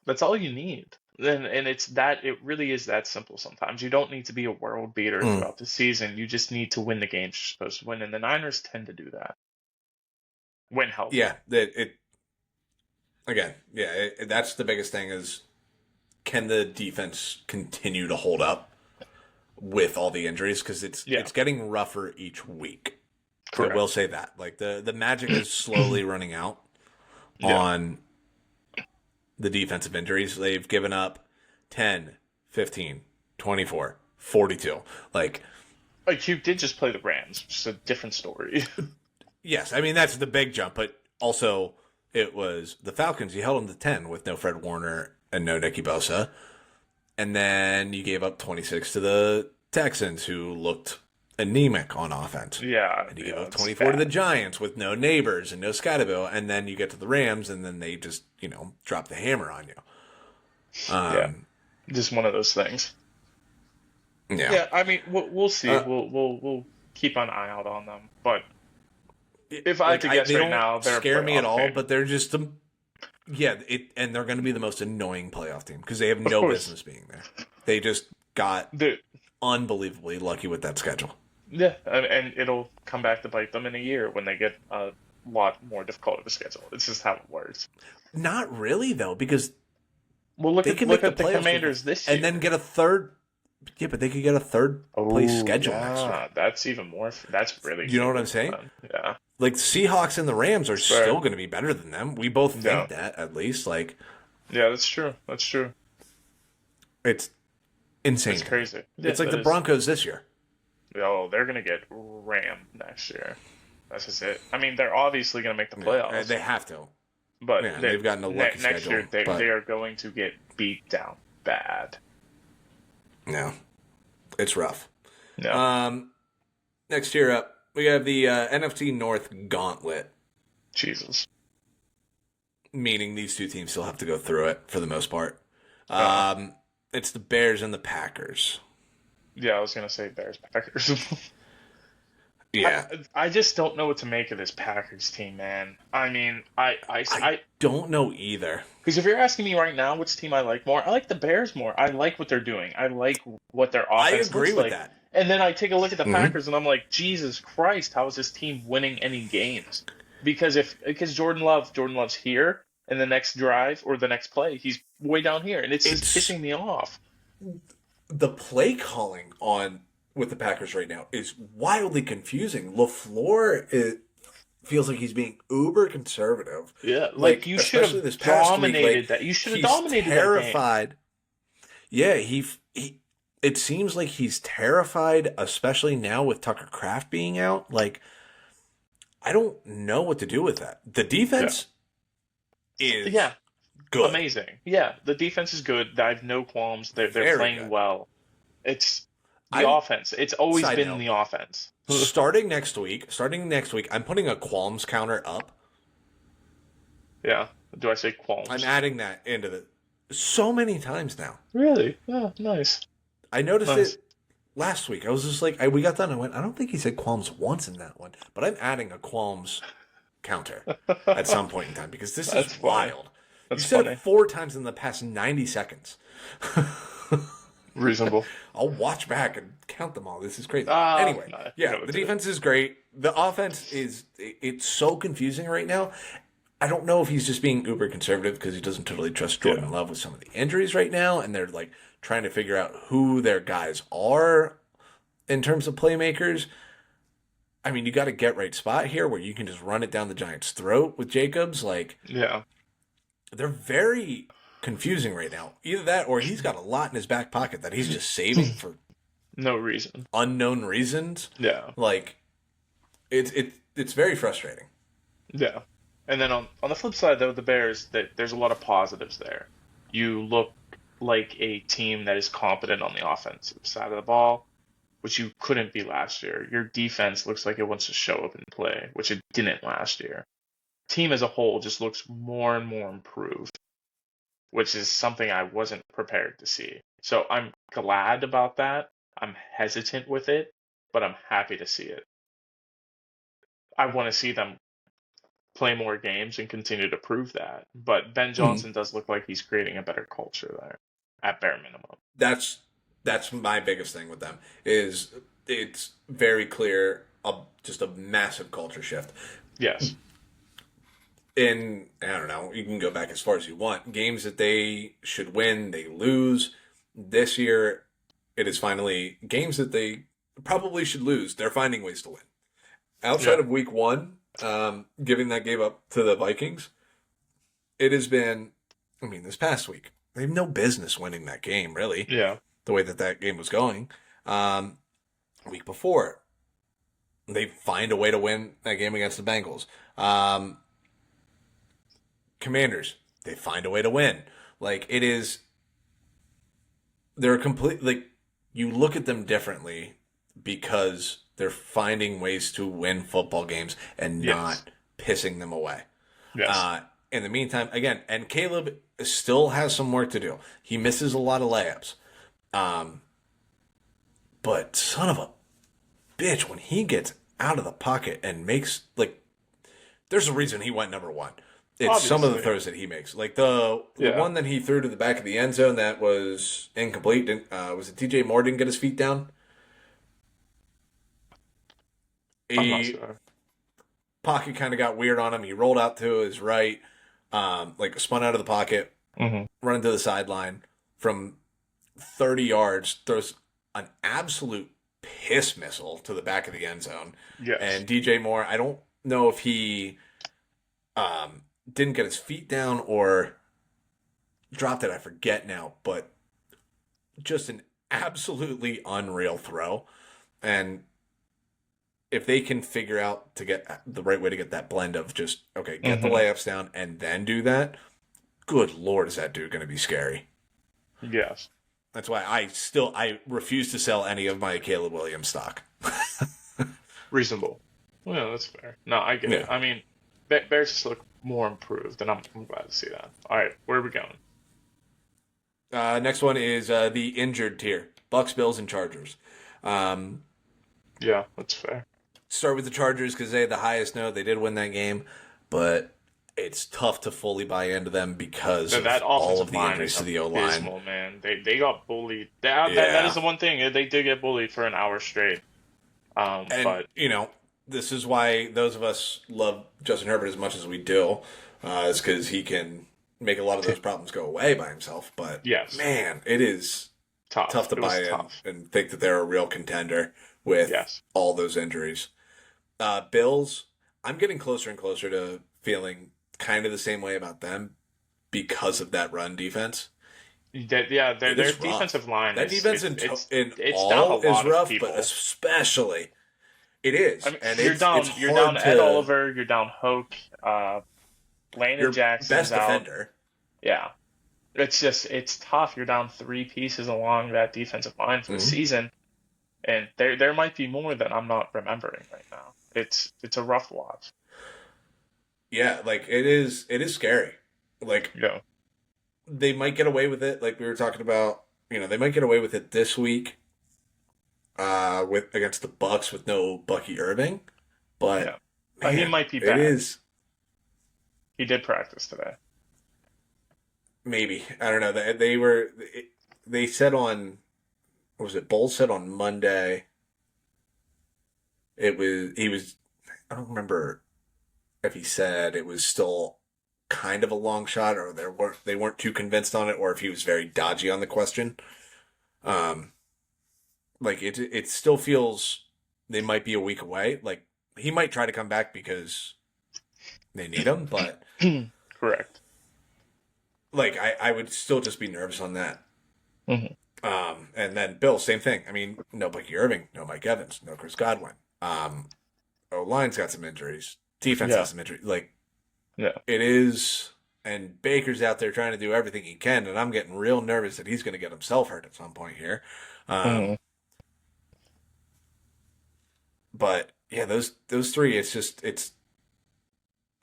That's all you need. And it's that it really is that simple sometimes. You don't need to be a world beater Mm. throughout the season. You just need to win the games you're supposed to win, and the Niners tend to do that when healthy. Yeah, that's the biggest thing is can the defense continue to hold up with all the injuries because it's getting rougher each week. Correct. I will say that. Like the magic is slowly running out Yeah. on the defensive injuries. They've given up 10, 15, 24, 42. Like You did just play the Rams. Just a different story. yes, I mean that's the big jump, but also it was the Falcons. You held them to 10 with no Fred Warner and no Nicky Bosa. And then you gave up 26 to the Texans, who looked anemic on offense. Yeah. And you gave yeah, up it's 24 to the bad. Giants with no Neighbors and no Scottabille. And then you get to the Rams, and then they just, drop the hammer on you. Yeah. Just one of those things. Yeah. Yeah, I mean, we'll see. Uh, We'll keep an eye out on them. But if I had to guess they right don't now, they're a scare me at playoff all, team. but they're just and they're going to be the most annoying playoff team because they have no course. business being there. They just got Dude, unbelievably lucky with that schedule. yeah, and it'll come back to bite them in a year when they get a lot more difficult of a schedule. It's just how it works. Not really though, because Well, look they at can look make at the the playoffs Commanders this year, and then get a third. Yeah, but they could get a third place Oh, schedule next year. yeah, that's even more. That's really. You know what I'm favorable saying? for them. Yeah. Like Seahawks and the Rams are Fair. still going to be better than them. We both think Yeah. that at least. Like Yeah, that's true. That's true. it's insane. It's crazy. It's Yeah, like that the is- Broncos this year. Oh, they're gonna get rammed next year. That's just it. I mean, they're obviously gonna make the playoffs, They have to. but yeah, they've gotten a lucky next schedule, year they but- are going to get beat down bad. No, it's rough. No, Next year up, we have the NFC North Gauntlet, Jesus. meaning these two teams still have to go through it for the most part. Uh-huh. It's the Bears and the Packers. Yeah, I was gonna say Bears Packers. Yeah. I just don't know what to make of this Packers team, man. I mean, I don't know either. because if you're asking me right now, which team I like more, I like the Bears more. I like what they're doing. I like what their I offense agree looks with like. that. And then I take a look at the Hmm. Packers and I'm like, Jesus Christ, how is this team winning any games? Because Jordan Love's here, and the next drive or the next play, he's way down here, and it's just It's pissing me off. the play calling on with the Packers right now is wildly confusing. LaFleur feels like he's being uber conservative. Yeah, like Like you should especially have this past week, like dominated that. You should have he's dominated that game. terrified. Yeah, he. It seems like he's terrified, especially now with Tucker Kraft being out. Like I don't know what to do with that. The Yeah. defense is Yeah, good, amazing. Yeah, the defense is good. I have no qualms. They're very playing good. well. It's the I'm offense. It's always side been note. the offense. Starting next week, I'm putting a qualms counter up. Yeah. Do I say I'm qualms? adding that into the so many times now. Really? Yeah, nice. I noticed Nice. it last week. I was just like, we got done. I went, I don't think he said qualms once in that one, but I'm adding a qualms counter at some point in time because this That's is funny. wild. You That's said funny. it 4 times in the past 90 seconds. Reasonable. I'll watch back and count them all. This is crazy. Ah, Anyway, no, you yeah, know what the to do. defense is great. The offense it's so confusing right now. I don't know if he's just being uber conservative because he doesn't totally trust Jordan Yeah. Love with some of the injuries right now, and they're like trying to figure out who their guys are in terms of playmakers. I mean, you got a get right spot here where you can just run it down the Giants' throat with Jacobs. Like Yeah. they're very confusing right now. Either that or he's got a lot in his back pocket that he's just saving for No reason. unknown reasons. Yeah. Like it's very frustrating. Yeah. And then on the flip side, though, the Bears, there's a lot of positives there. You look like a team that is competent on the offensive side of the ball, which you couldn't be last year. Your defense looks like it wants to show up and play, which it didn't last year. Team as a whole just looks more and more improved, which is something I wasn't prepared to see. So I'm glad about that. I'm hesitant with it, but I'm happy to see it. I want to see them play more games and continue to prove that. But Ben Mhm. Johnson does look like he's creating a better culture there, at bare minimum. That's my biggest thing with them is it's very clear just a massive culture shift. Yes. In I don't know, you can go back as far as you want. Games that they should win, they lose. This year, it is finally games that they probably should lose. They're finding ways to win. Outside Yeah. of week one, giving that game up to the Vikings, it has been. I mean, this past week, they have no business winning that game, really. Yeah. The way that that game was going. Week before, they find a way to win that game against the Bengals. Commanders, they find a way to win. Like it is, they're complete. Like you look at them differently because they're finding ways to win football games and Yes. not pissing them away. Yes. In the meantime, again, and Caleb still has some work to do. He misses a lot of layups. But son of a bitch, when he gets out of the pocket and makes like, there's a reason he went number one. It's some of the Obviously. throws that he makes, like the Yeah. one that he threw to the back of the end zone that was incomplete. Was it DJ Moore didn't get his feet down? I'm not He sure. pocket kind of got weird on him. He rolled out to his right, like spun out of the pocket, Hmm. running to the sideline from 30 yards, throws an absolute piss missile to the back of the end zone. Yes. And DJ Moore, I don't know if he didn't get his feet down or dropped it. I forget now, but just an absolutely unreal throw. And if they can figure out to get the right way to get that blend of just, okay, get the Mhm. layups down and then do that, good Lord, is that dude going to be scary. Yes. That's why I refuse to sell any of my Caleb Williams stock. Reasonable. Well, that's fair. No, I get it. Yeah. I mean, Bears just look more improved, and I'm glad to see that. All right, where are we going? Next one is the injured tier. Bucks, Bills, and Chargers. Yeah, that's fair. Start with the Chargers because they had the highest note. They did win that game, but it's tough to fully buy into them because of That all offensive of the line injuries is to the O-line. abysmal, man. They got bullied. That is the one thing. They did get bullied for an hour straight. And, But this is why those of us love Justin Herbert as much as we do, is because he can make a lot of those problems go away by himself. But, yes, man, it is tough to buy in and think that they're a real contender with all those injuries. Bills, I'm getting closer and closer to feeling kind of the same way about them because of that run defense. Their defensive line. That defense it's all down a lot is rough, of people. but especially it is. I mean, and you're down. It's You're hard down to, Ed Oliver. You're down Hoke. Landon Jackson's best out. defender. Yeah, it's tough. You're down 3 pieces along that defensive line for the season, and there might be more that I'm not remembering right now. It's a rough watch. Yeah, like it is scary. Like they might get away with it, like we were talking about. They might get away with it this week, with against the Bucks with no Bucky Irving, but man, he might be back. It is. He did practice today. Maybe, I don't know. They said on, what was it? Bowles said on Monday. He was. I don't remember if he said it was still kind of a long shot, or they weren't too convinced on it, or if he was very dodgy on the question. Like it still feels they might be a week away. Like he might try to come back because they need him, but correct. Like I would still just be nervous on that. Mm-hmm. And then Bill, same thing. I mean, no Bucky Irving, no Mike Evans, no Chris Godwin. O-line's got some injuries. Defense has some injuries. Like, it is, and Baker's out there trying to do everything he can, and I'm getting real nervous that he's going to get himself hurt at some point here. But yeah, those three, it's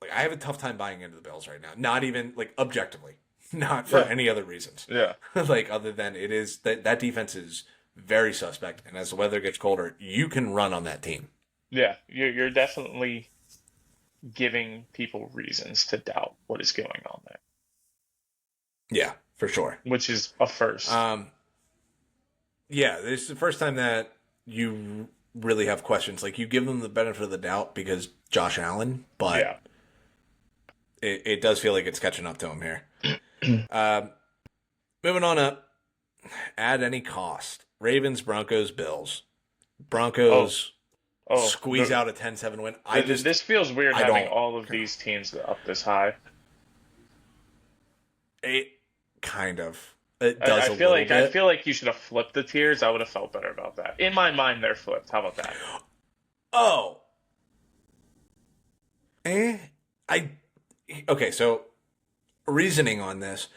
like I have a tough time buying into the Bills right now. Not even like objectively, not for any other reasons. Yeah, like other than it is that defense is very suspect, and as the weather gets colder, you can run on that team. Yeah, you're definitely giving people reasons to doubt what is going on there. Yeah, for sure. Which is a first. Yeah, this is the first time that you really have questions. Like, you give them the benefit of the doubt because Josh Allen, but it does feel like it's catching up to him here. Moving on up, at any cost. Ravens, Broncos, Bills. Broncos squeeze out a 10-7 win. This feels weird having all of these teams up this high. It kind of. It does I feel like you should have flipped the tiers. I would have felt better about that. In my mind, they're flipped. How about that? Oh. Okay, so reasoning on this,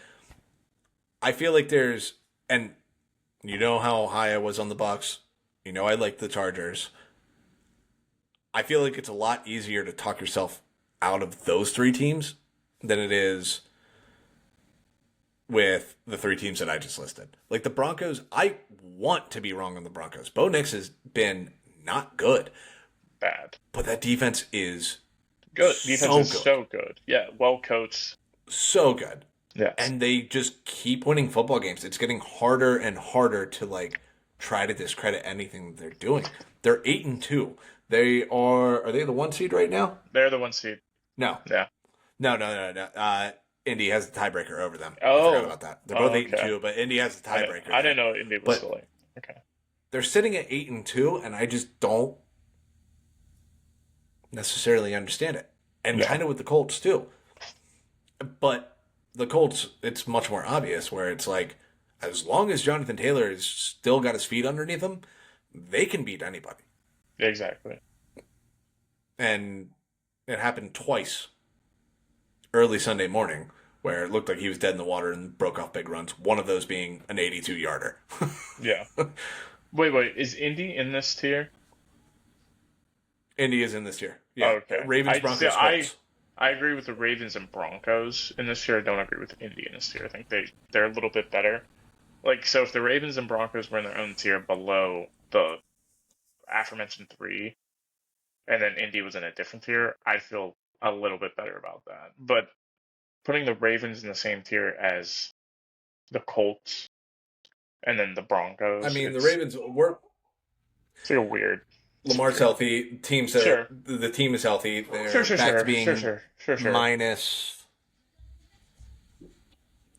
I feel like there's, and you know how high I was on the Bucks. You know I like the Chargers. I feel like it's a lot easier to talk yourself out of those 3 teams than it is with the 3 teams that I just listed. Like the Broncos, I want to be wrong on the Broncos. Bo Nix has been not good. Bad. But that defense is good. Defense is so good. Yeah, well coached. So good. Yeah. And they just keep winning football games. It's getting harder and harder to like try to discredit anything that they're doing. They're 8-2. Are they the 1 seed right now? They're the 1 seed. No. Yeah. No. Indy has the tiebreaker over them. Oh. I forgot about that. They're both 8-2, but Indy has the tiebreaker. I didn't know Indy was still 8. Okay. They're sitting at 8-2, and I just don't necessarily understand it. And kind of with the Colts too. But the Colts, it's much more obvious where it's like, as long as Jonathan Taylor has still got his feet underneath him, they can beat anybody. Exactly. And it happened twice early Sunday morning where it looked like he was dead in the water and broke off big runs, one of those being an 82-yarder. Yeah. Wait, is Indy in this tier? Indy is in this tier. Yeah. Okay. Ravens, Broncos, Colts. I agree with the Ravens and Broncos in this tier. I don't agree with Indy in this tier. I think they're a little bit better. Like, so if the Ravens and Broncos were in their own tier below the aforementioned three, and then Indy was in a different tier, I'd feel a little bit better about that. But putting the Ravens in the same tier as the Colts and then the I Broncos, mean, the it's Ravens were it's like a weird. It's Lamar's weird. healthy. Sure, The team is healthy. sure, They're sure, back to sure, sure, being sure, sure, sure. minus.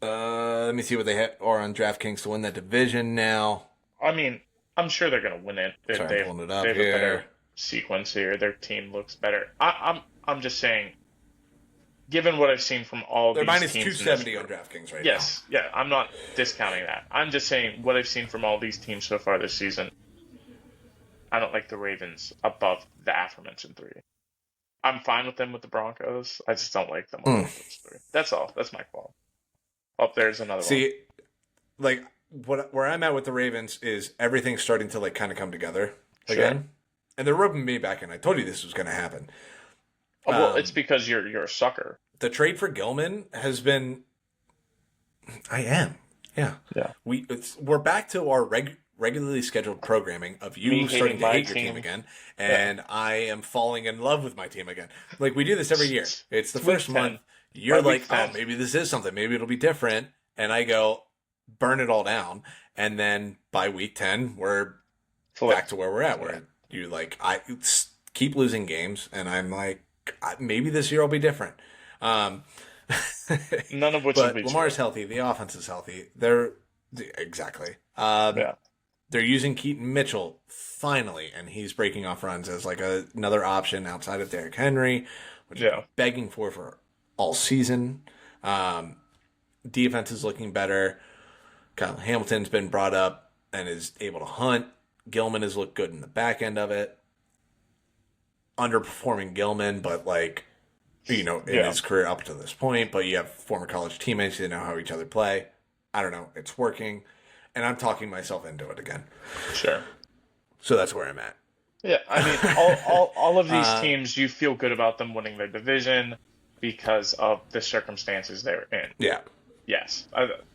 Let me see what they are on DraftKings to win that division now. I mean, I'm sure they're gonna win it. Sorry, I'm pulling it They up have a better here. sequence here. Their team looks better. I'm just saying, given what I've seen from all They're these minus teams in this 270 on group. DraftKings right now. Yes, yeah, I'm not discounting that. I'm just saying what I've seen from all these teams so far this season. I don't like the Ravens above the aforementioned three. I'm fine with them with the Broncos. I just don't like them above those three. That's all. That's my fault. Up there's another one. See, like where I'm at with the Ravens is everything's starting to like kind of come together again, and they're rubbing me back in. I told you this was going to happen. Oh, well, it's because you're a sucker. The trade for Gilman has been. I am. Yeah. Yeah. We're back to our regularly scheduled programming of Me you hating starting to my hate your team. team again, and I am falling in love with my team again. Like we do this every year. It's the It's week first 10. month. You're By week like, oh, 10. maybe this is something. Maybe it'll be different. And I go, burn it all down. And then by week 10, we're back to where we're at. Where you like, keep losing games, and I'm like, maybe this year will be different. None of which will But be Lamar's true. healthy. The offense is healthy. They're exactly. Yeah. They're using Keaton Mitchell finally, and he's breaking off runs as like another option outside of Derrick Henry, which I'm begging for all season. Defense is looking better. Kyle Hamilton's been brought up and is able to hunt. Gilman has looked good in the back end of it. Underperforming Gilman, but like, in his career up to this point. But you have former college teammates who know how each other play. I don't know. It's working. And I'm talking myself into it again. Sure. So that's where I'm at. Yeah, I mean, all of these teams, you feel good about them winning their division because of the circumstances they're in. Yeah. Yes,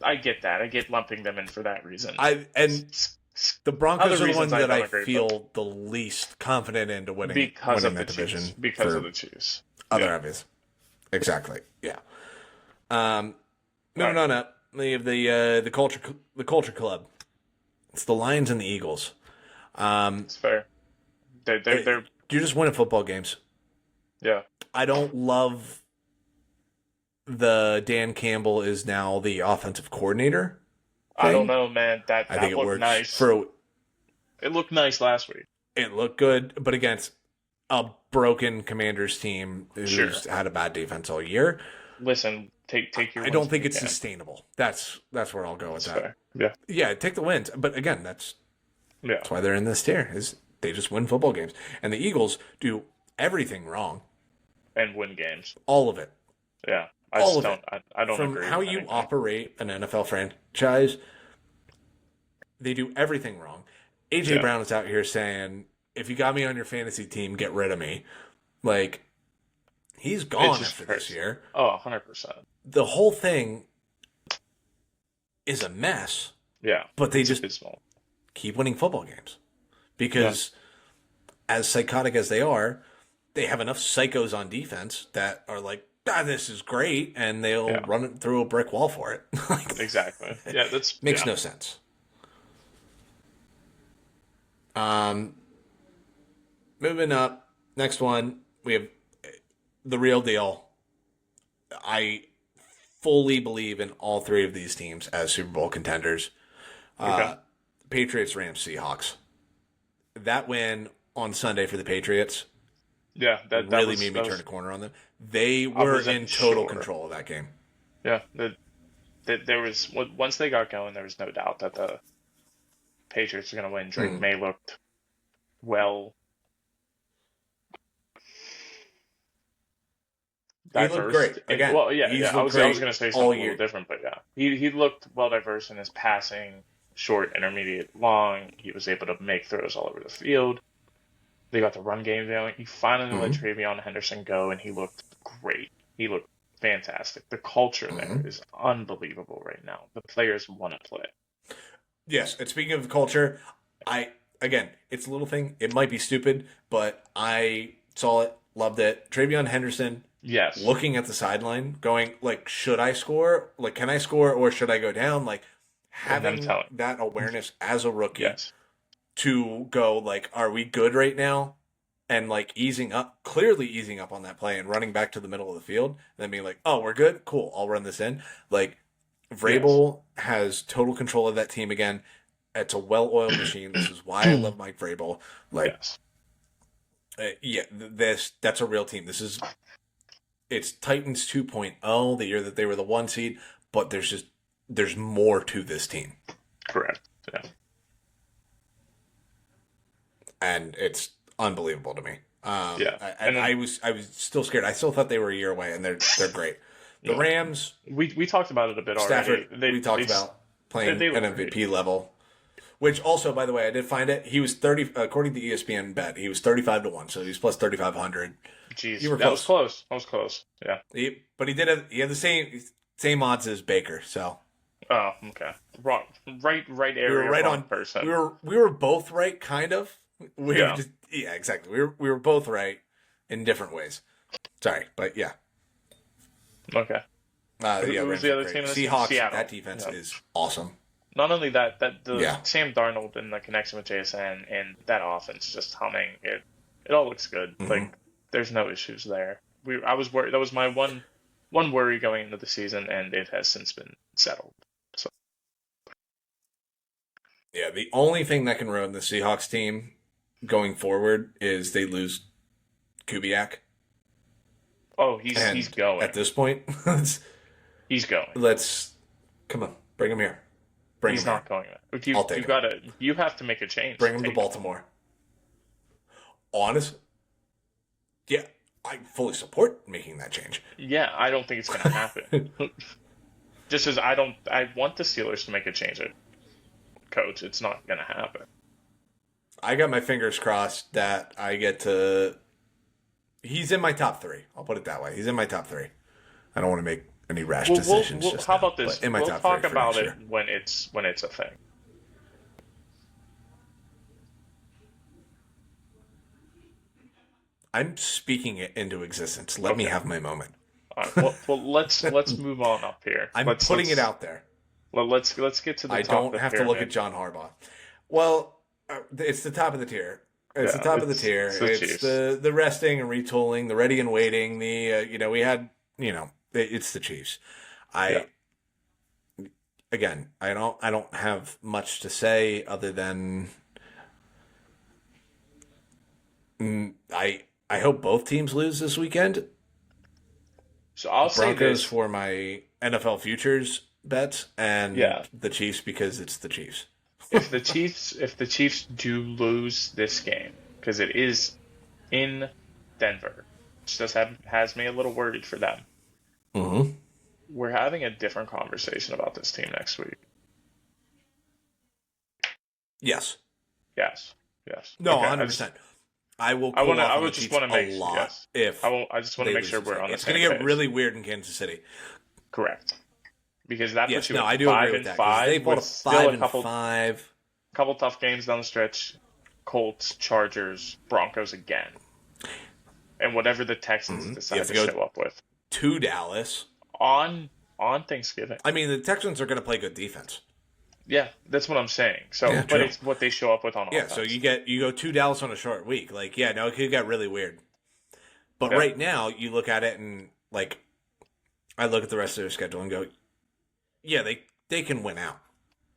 I get that. I get lumping them in for that reason. The Broncos are the ones that I agree, feel the least confident into winning of the that division. Chiefs. Because of the Chiefs. Other obvious. Exactly. Yeah. Moving on up, we have the culture club. It's the Lions and the Eagles. It's fair. They're you're just winning football games. Yeah. I don't love the Dan Campbell is now the offensive coordinator thing. I don't know, man. That I think it looked works nice. It looked nice last week. It looked good, but against a broken Commanders team who's had a bad defense all year. Listen, take your. I don't think it's sustainable. That's where I'll go with that. Fair. Yeah. Yeah, take the wins, but again, that's why they're in this tier. Is they just win football games, and the Eagles do everything wrong and win games. All of it. Yeah. I don't agree. From how you operate an NFL franchise, they do everything wrong. AJ Brown is out here saying, if you got me on your fantasy team, get rid of me. Like, he's gone after this year. Oh, 100%. The whole thing is a mess. Yeah. But they just keep winning football games. Because as psychotic as they are, they have enough psychos on defense that are like, this is great, and they'll run it through a brick wall for it. Exactly. Yeah, that's makes no sense. Moving up, next one, we have the real deal. I fully believe in all three of these teams as Super Bowl contenders. Patriots, Rams, Seahawks. That win on Sunday for the Patriots that really made me turn a corner on them. They were in total control of that game. Yeah. There was, once they got going, there was no doubt that the Patriots were going to win. Drake May looked well. Diverse. He looked great. Again, well, I was going to say something a little different, but he looked well diverse in his passing, short, intermediate, long. He was able to make throws all over the field. They got the run game going. He finally let Travion Henderson go, and he looked great. He looked fantastic. The culture there is unbelievable right now. The players want to play. Yes, and speaking of culture, again, it's a little thing. It might be stupid, but I saw it, loved it. Travion Henderson Yes, looking at the sideline, going like, "Should I score? Like, can I score or should I go down?" Like and them having telling. that awareness as a rookie Yes, to go like, "Are we good right now?" And like easing up, clearly easing up on that play and running back to the middle of the field, and then being like, "Oh, we're good, cool. I'll run this in." Like yes, Vrabel has total control of that team again. It's a well-oiled machine. This is why I love Mike Vrabel. Like, yes, yeah, that's a real team. It's Titans 2.0, the year that they were the 1 seed, but there's more to this team, correct. Yeah, and it's unbelievable to me. yeah, And and I then was still scared. I still thought they were a year away, and they're great. The yeah, Rams, we talked about it a bit Stafford, already. we talked about playing They an look great. MVP level. Which also, by the way, I did find it. He was 30, according to ESPN bet, he was 35-1, so he's plus 3,500. Jeez, You were that was close. close. That was close. Yeah. But he had the same odds as Baker, so Oh, okay. Wrong. Right we area. were right wrong on. person. We were both right, kind of. Yeah. Yeah, exactly. We were both right in different ways. Sorry, but yeah, Okay. yeah. Who was Rams the are other great. team in this? Seahawks. Seattle. That defense Yeah. is awesome. Not only that, the Yeah. Sam Darnold and the connection with JSN and that offense just humming. It all looks good. Mhm. Like there's no issues there. I was worried. That was my one worry going into the season, and it has since been settled. So Yeah, the only thing that can ruin the Seahawks team going forward is they lose Kubiak. oh, And he's going. at this point, let's He's going. come on, bring him here. Bring He's him not here. going. I'll take him. You have to make a change. Bring him to Take Baltimore. Honest, yeah, I fully support making that change. Yeah, I don't think it's going to happen. Just as I want the Steelers to make a change at coach. It's not going to happen. I got my fingers crossed that I get to. He's in my top 3. I'll put it that way. He's in my top 3. I don't want to make any rash decisions. Just how now, about this? but in my We'll top talk 3 for about next it year. when it's a thing. I'm speaking it into existence. Let me Okay. have my moment. All right. Well, let's move on up here. I'm Let's putting it out there. Let's get to the I top of don't the have to look pyramid. at John Harbaugh. Well, it's the top of the tier. It's Yeah, the top of the it's- tier. it's the It's Chiefs. the resting and retooling, the ready and waiting. We had it's the Chiefs. Again, I don't have much to say other than I hope both teams lose this weekend. So I'll say Broncos this. for my NFL futures bets, and Yeah. the Chiefs because it's the Chiefs. If the Chiefs do lose this game, because it is in Denver, which has me a little worried for them. Mm-hmm. We're having a different conversation about this team next week. Yes. Yes. Yes. No, Okay, 100%. I will. I want to. Cool off I on would the just Chiefs want to make a lot yes. if I just want they to make lose sure this we're game. on the It's same going to get page. really weird in Kansas City. Correct. Because that Yes, puts you no, at I do 5 agree with and that. 'Cause 5 they bought with a still 5-5. couple tough games down the stretch. Colts, Chargers, Broncos again, and whatever the Texans decide have to to go- show up with To Dallas. on Thanksgiving. I mean, the Texans are going to play good defense. Yeah, that's what I'm saying. So, Yeah, but true. it's what they show up with on Yeah, offense. so you go to Dallas on a short week. Like, yeah, no, it could get really weird. But Yeah. right now, you look at it and like, I look at the rest of their schedule and go, yeah, they can win out.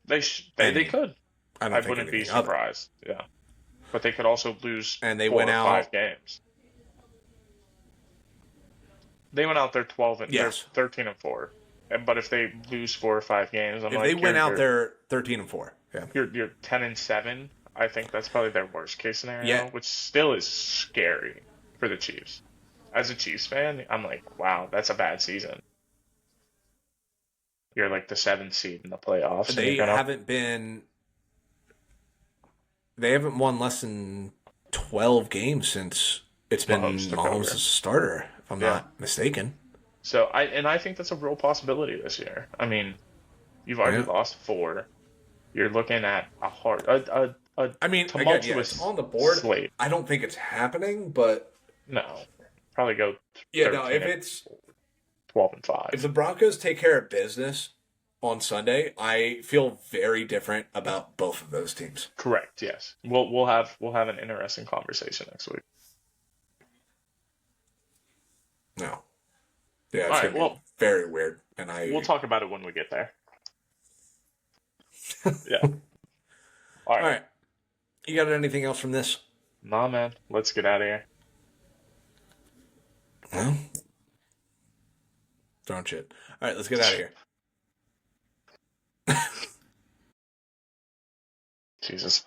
they and could. I don't I think wouldn't be anything of it. surprised. Yeah, but they could also lose. And they 4 went or out- 5 games. They went out there 12 and Yes. 13 and 4. But if they lose 4 or 5 games, I'm If like, they win out, you're, they're 13-4. Yeah. you're 10 and 7. I think that's probably their worst case scenario, Yeah. which still is scary for the Chiefs. As a Chiefs fan, I'm like, wow, that's a bad season. You're like the 7th seed in the playoffs. and They you're gonna- haven't been. They haven't won less than 12 games since it's been Mahomes took Mahomes over. as a starter, if I'm Yeah. not mistaken. So I think that's a real possibility this year. I mean, you've already Yeah. lost 4. You're looking at a I mean, again, yeah, it's tumultuous on the board. slate. I don't think it's happening, but No, probably go yeah, no. 13 and 12 and If 5. the Broncos take care of business on Sunday, I feel very different about both of those teams. Correct. Yes. We'll have an interesting conversation next week. No, yeah, All it's right. gonna be Well, very weird, and we'll talk about it when we get there. Yeah. All all right. right. You got anything else from this? Nah, man. Let's get out of here. No. Throwing shit. All right, let's get out of here. Jesus.